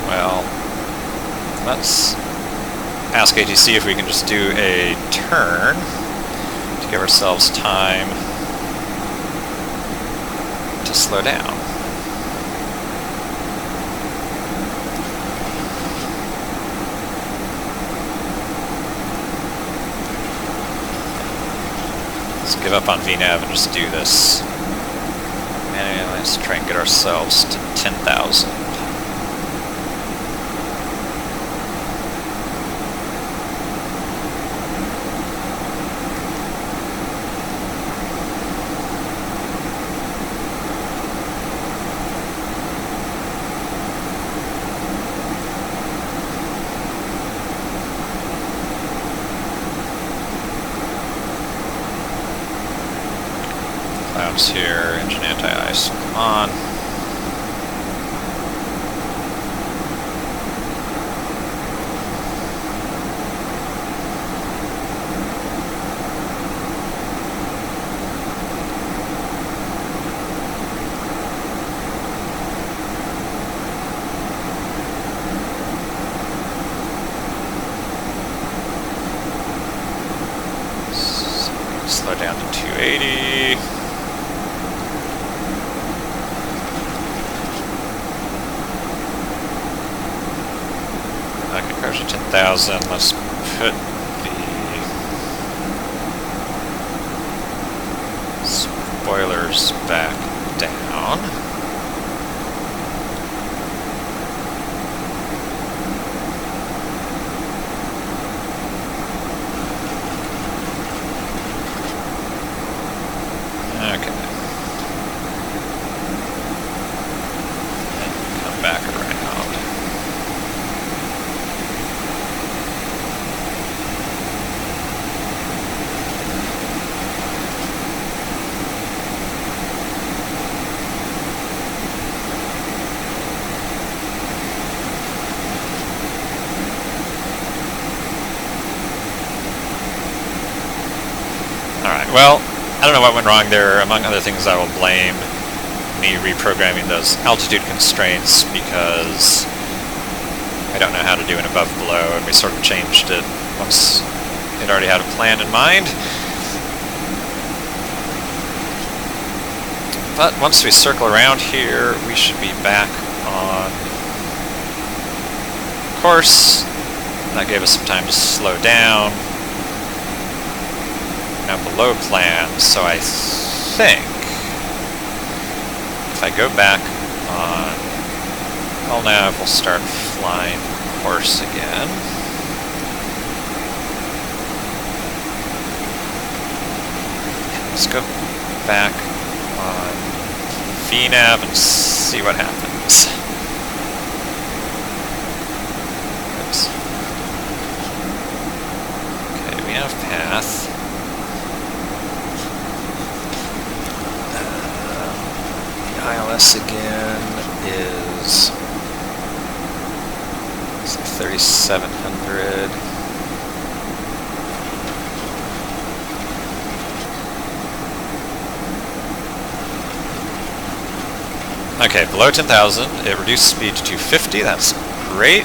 Well, let's ask ATC if we can just do a turn to give ourselves time to slow down. Let's give up on VNAV and just do this. And let's try and get ourselves to 10,000. Clouds here, engine anti-ice, come on. Slow down to 280. Okay, cars are 10,000. Let's put the spoilers back down. Okay. And come back around. Alright, well, I don't know what went wrong there. Among other things, I will blame me reprogramming those altitude constraints because I don't know how to do an above-below, and we sort of changed it once it already had a plan in mind. But once we circle around here, we should be back on course. That gave us some time to slow down. Now below plan, so I think if I go back on call nav, we'll start flying course again. Let's go back on VNAV and see what happens. Oops. Okay, we have path. ILS again is 3,700. Okay, below 10,000, it reduced speed to 250. That's great.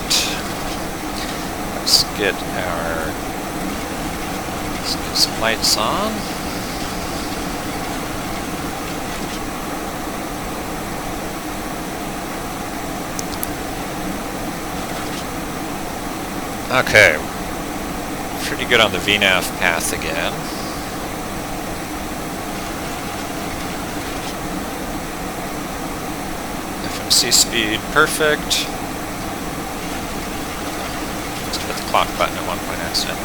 Let's get some lights on. Okay, pretty good on the VNAV path again. FMC speed, perfect. clock button at one point accidentally.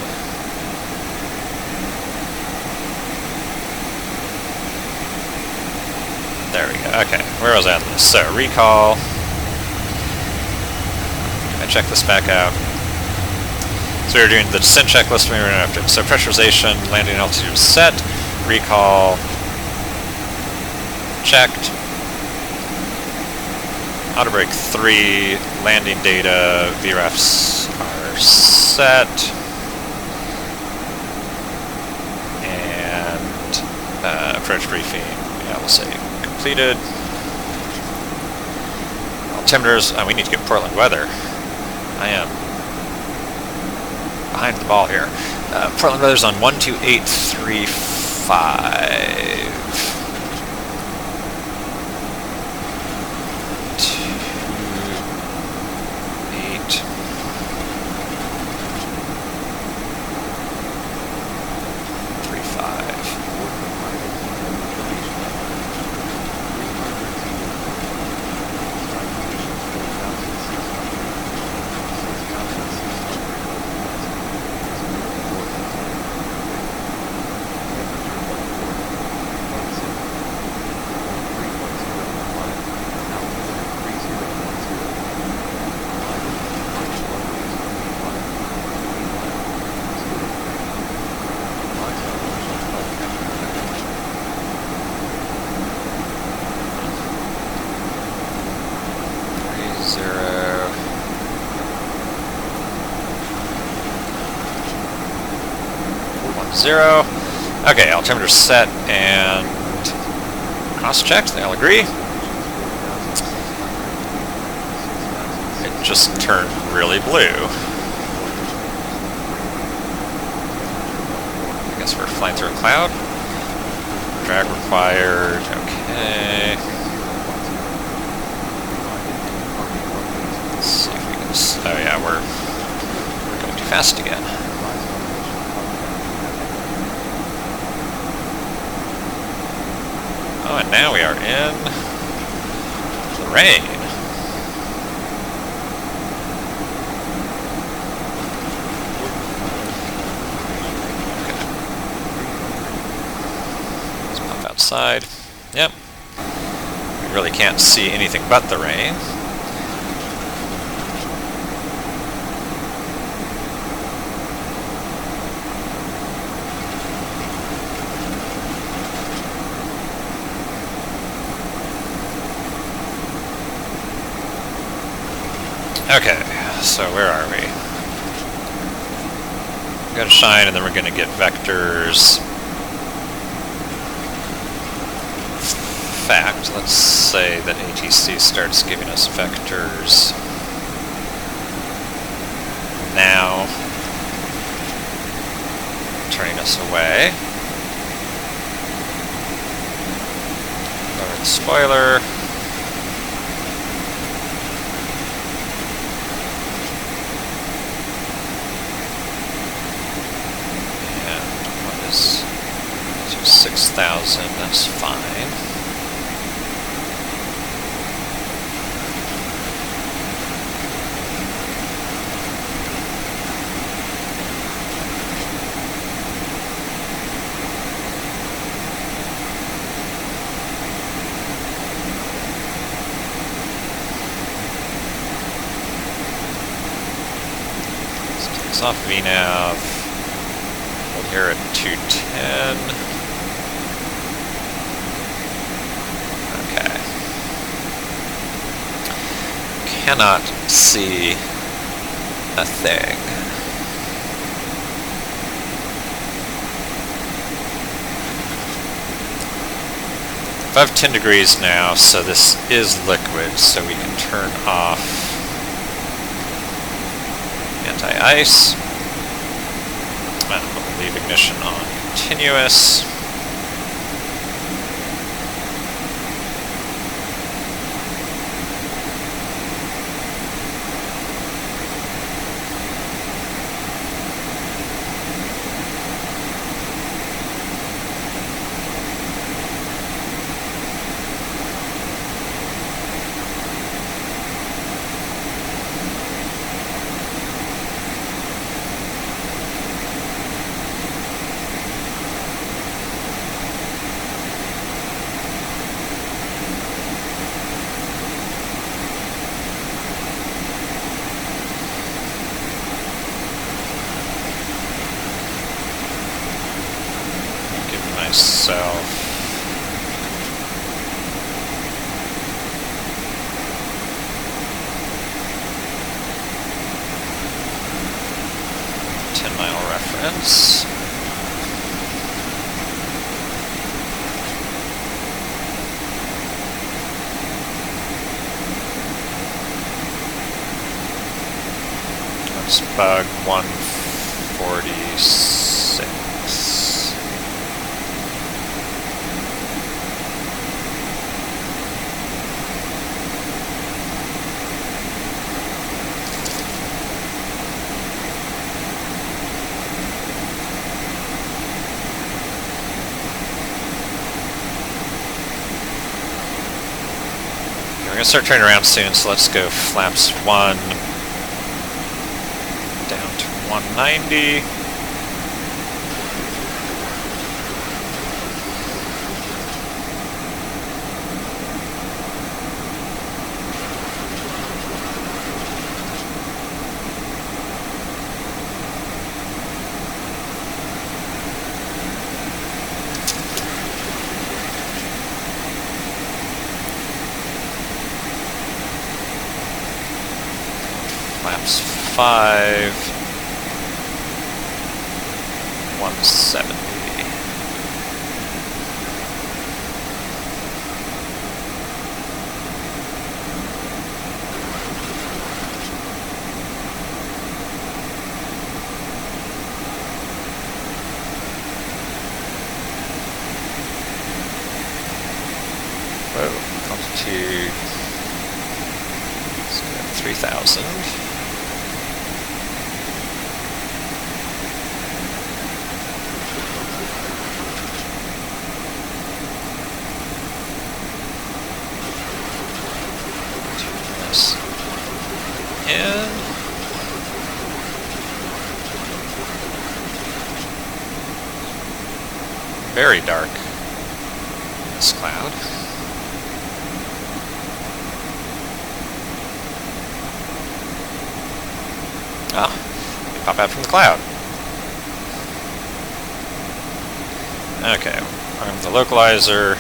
There we go. Okay, where was I on this? So, recall. I check this back out. So we were doing the descent checklist. We were after. So pressurization, landing altitude set, recall checked. Auto brake 3, landing data, VREFs are set, and approach briefing, yeah, we'll say completed. Altimeters, we need to get Portland weather. I am behind the ball here. Portland weather's on 12835. 0. Okay, altimeter's set and cross-checked, they all agree. It just turned really blue. I guess we're flying through a cloud. Drag required, okay. Let's see if we can, oh yeah, we're going too fast again. Oh, and now we are in the rain. Okay. Let's pop outside. Yep. We really can't see anything but the rain. Okay, so where are we? We've got to shine, and then we're going to get vectors. Fact, let's say that ATC starts giving us vectors now, turning us away. Lower the spoiler. So 6,000, that's fine. Let's take this off VNav. Here at 210. Okay. Cannot see a thing. Above 10 degrees now, so this is liquid, so we can turn off anti-ice. And we'll leave ignition on continuous. yourself. Reference. That's bug 146. We're going to start turning around soon, so let's go flaps 1 down to 190. Flaps 5, 170. Whoa, altitude, let's go 3,000. In. Very dark, this cloud. Oh, we pop out from the cloud. Okay, arm the localizer.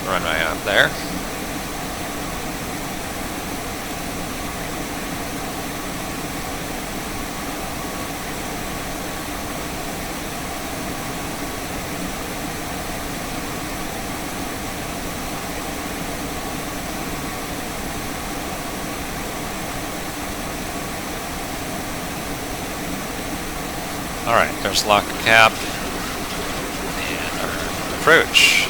Runway out there. All right, there's lock cap and our approach.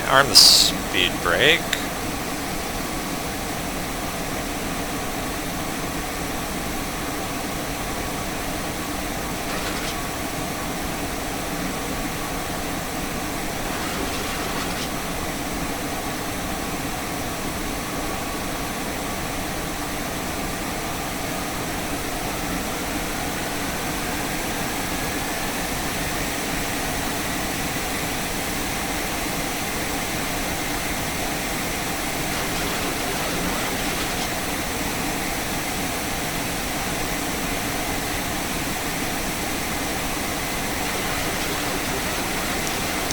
Arm the speed brake.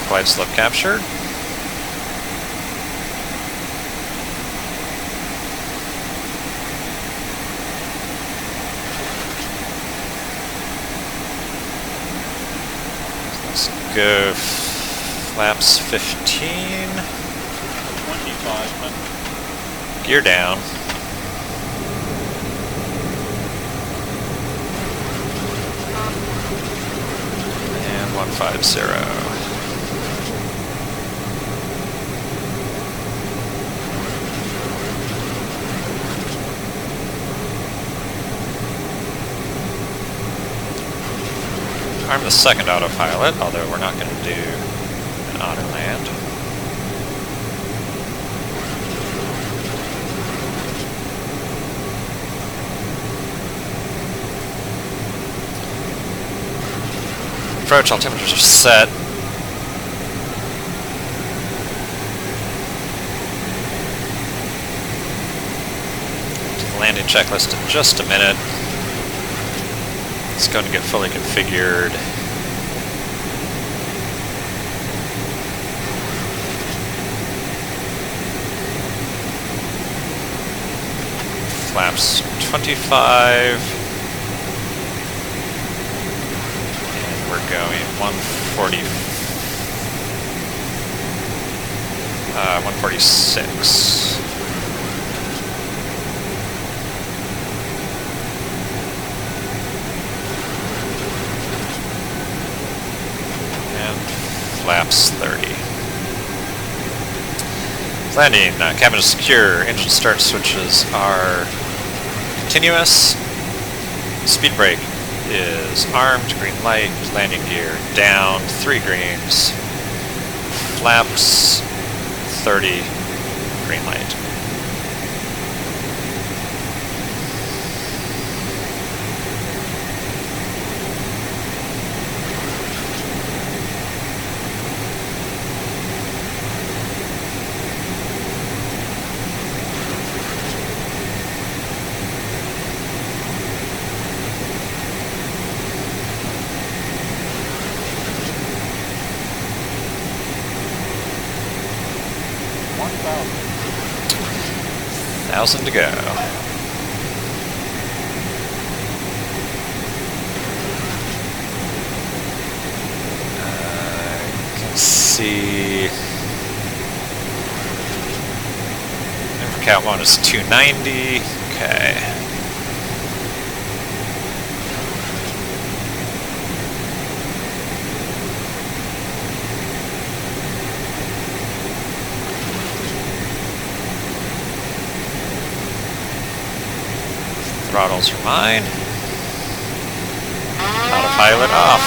glide slope captured. Let's go flaps 15. 2500. Gear down. And 150. Arm the second autopilot, although we're not going to do an auto land. Approach altimeters are set. To the landing checklist in just a minute. It's going to get fully configured. Flaps 25. And we're going 140. 146. Flaps 30. Landing, cabin is secure, engine start switches are continuous, speed brake is armed, green light, landing gear down, 3 greens, flaps 30, green light. Thousand to go. Can see. And for count 1 is 290. Okay. Throttles are mine. Autopilot off.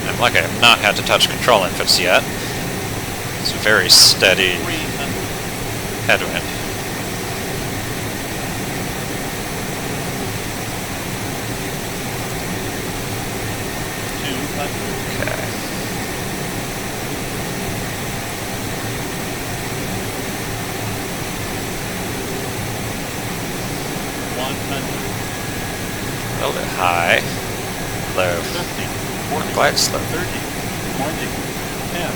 I'm lucky I have not had to touch control inputs yet. It's a very steady headwind. Okay. A little bit high, low. 50, 40, Glide slope. 30, 20, 10.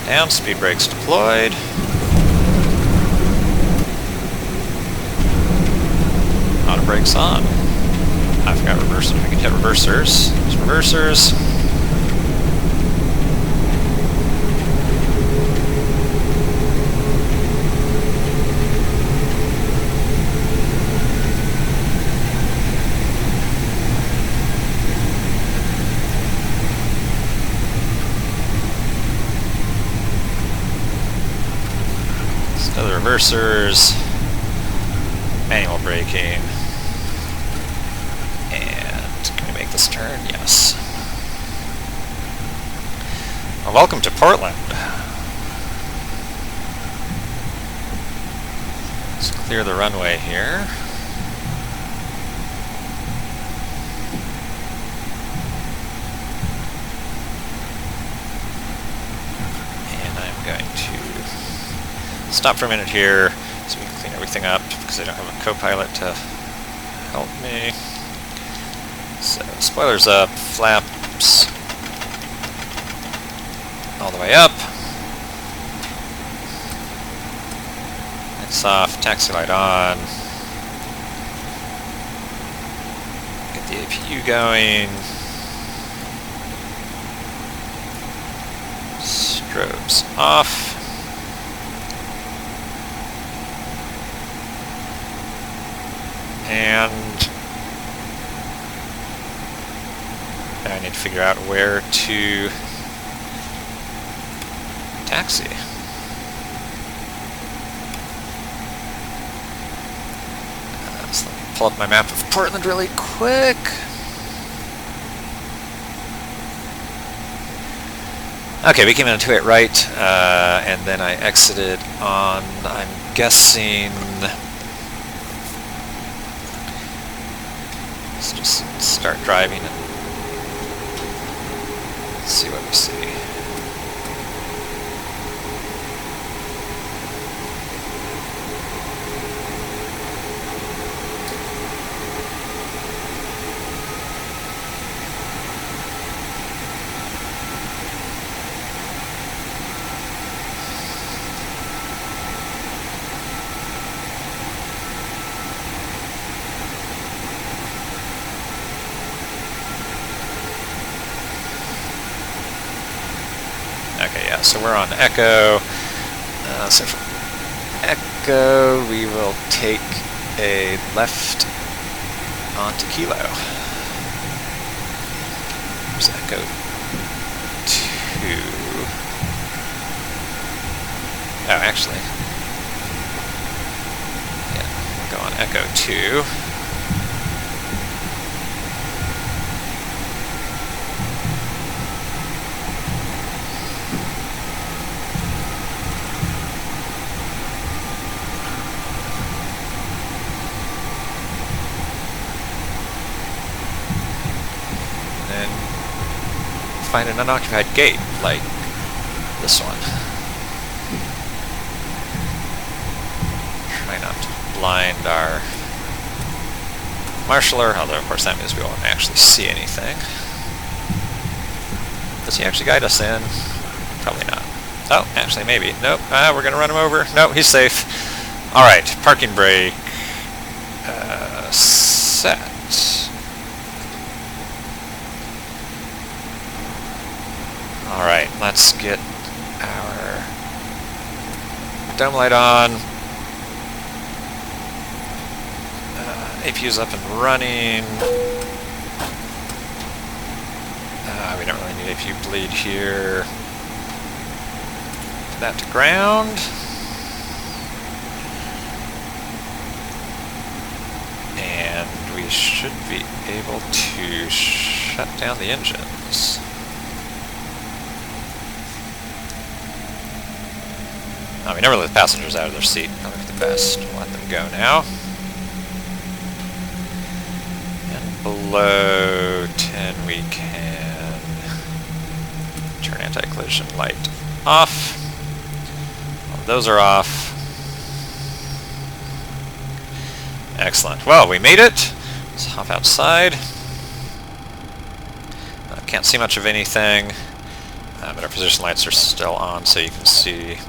Down, speed brakes deployed. Auto brakes on. I forgot reversers. We can hit reversers. There's reversers. Other reversers, manual braking, and can we make this turn? Yes. Well, welcome to Portland. clear the runway here. And I'm going to stop for a minute here so we can clean everything up because I don't have a co-pilot to help me. So spoilers up, flaps all the way up. Lights off, taxi light on. Get the APU going. Strobes off. And now I need to figure out where to taxi. So let me pull up my map of Portland really quick. Okay, we came in on 28 right, and then I exited on, I'm guessing, let's just start driving and see what we see. Okay, yeah, so we're on Echo. So from Echo, we will take a left onto Kilo. There's Echo 2. Oh, actually. Yeah, we'll go on Echo 2. Find an unoccupied gate, like this one. Try not to blind our marshaller, although of course that means we won't actually see anything. Does he actually guide us in? Probably not. Oh, actually maybe. Nope, we're gonna run him over. No, he's safe. Alright, parking brake set. Alright, let's get our dome light on. APU's up and running. We don't really need APU bleed here. Put that to ground. And we should be able to shut down the engines. We never let the passengers out of their seat. Probably the best. We'll let them go now. And below 10 we can turn anti-collision light off. All those are off. Excellent. Well, we made it. Let's hop outside. Can't see much of anything, but our position lights are still on, so you can see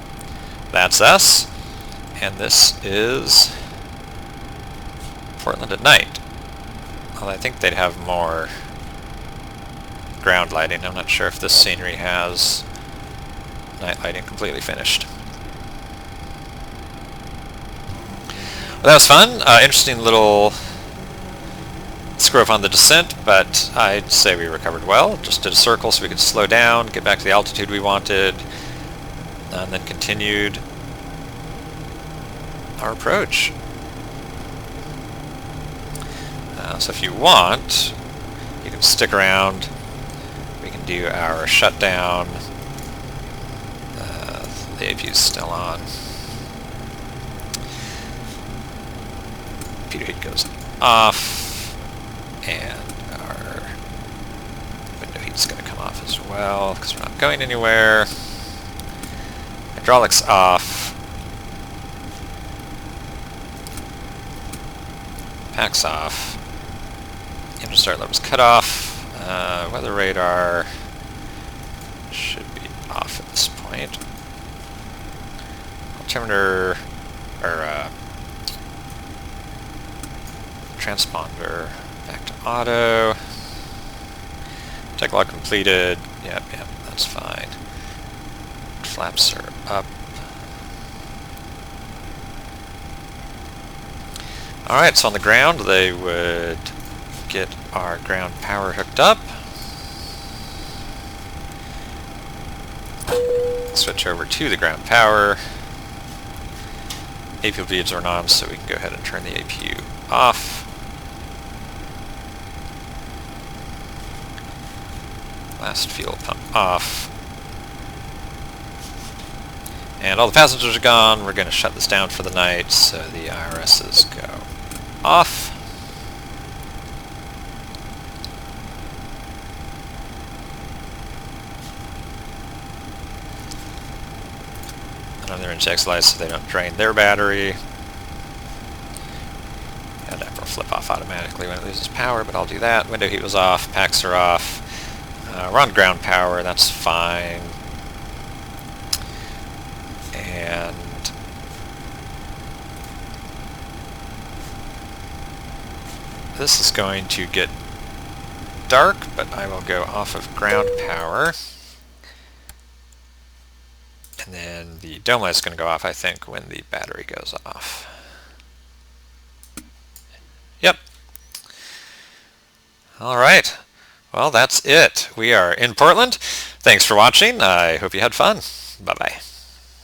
that's us, and this is Portland at night. Although I think they'd have more ground lighting. I'm not sure if this scenery has night lighting completely finished. Well, that was fun. Interesting little screw up on the descent, but I'd say we recovered well. Just did a circle so we could slow down, get back to the altitude we wanted, and then continued our approach. So if you want, you can stick around. We can do our shutdown. The APU's still on. repeater heat goes off, and our window heat's going to come off as well because we're not going anywhere. Hydraulics off. Packs off. Engine start levers cut off. Weather radar should be off at this point. Altimeter, or transponder back to auto. Tech log completed. Yep, that's fine. Flaps are up. Alright, so on the ground they would get our ground power hooked up. Switch over to the ground power. APU bleeds are on, so we can go ahead and turn the APU off. Last fuel pump off. And all the passengers are gone. We're going to shut this down for the night, so the IRSs go off. Another inject slice so they don't drain their battery. And that will flip off automatically when it loses power, but I'll do that. Window heat was off, packs are off. We're on ground power, that's fine. And this is going to get dark, but I will go off of ground power. And then the dome light is going to go off, I think, when the battery goes off. Yep. All right. Well, that's it. We are in Portland. Thanks for watching. I hope you had fun. Bye-bye.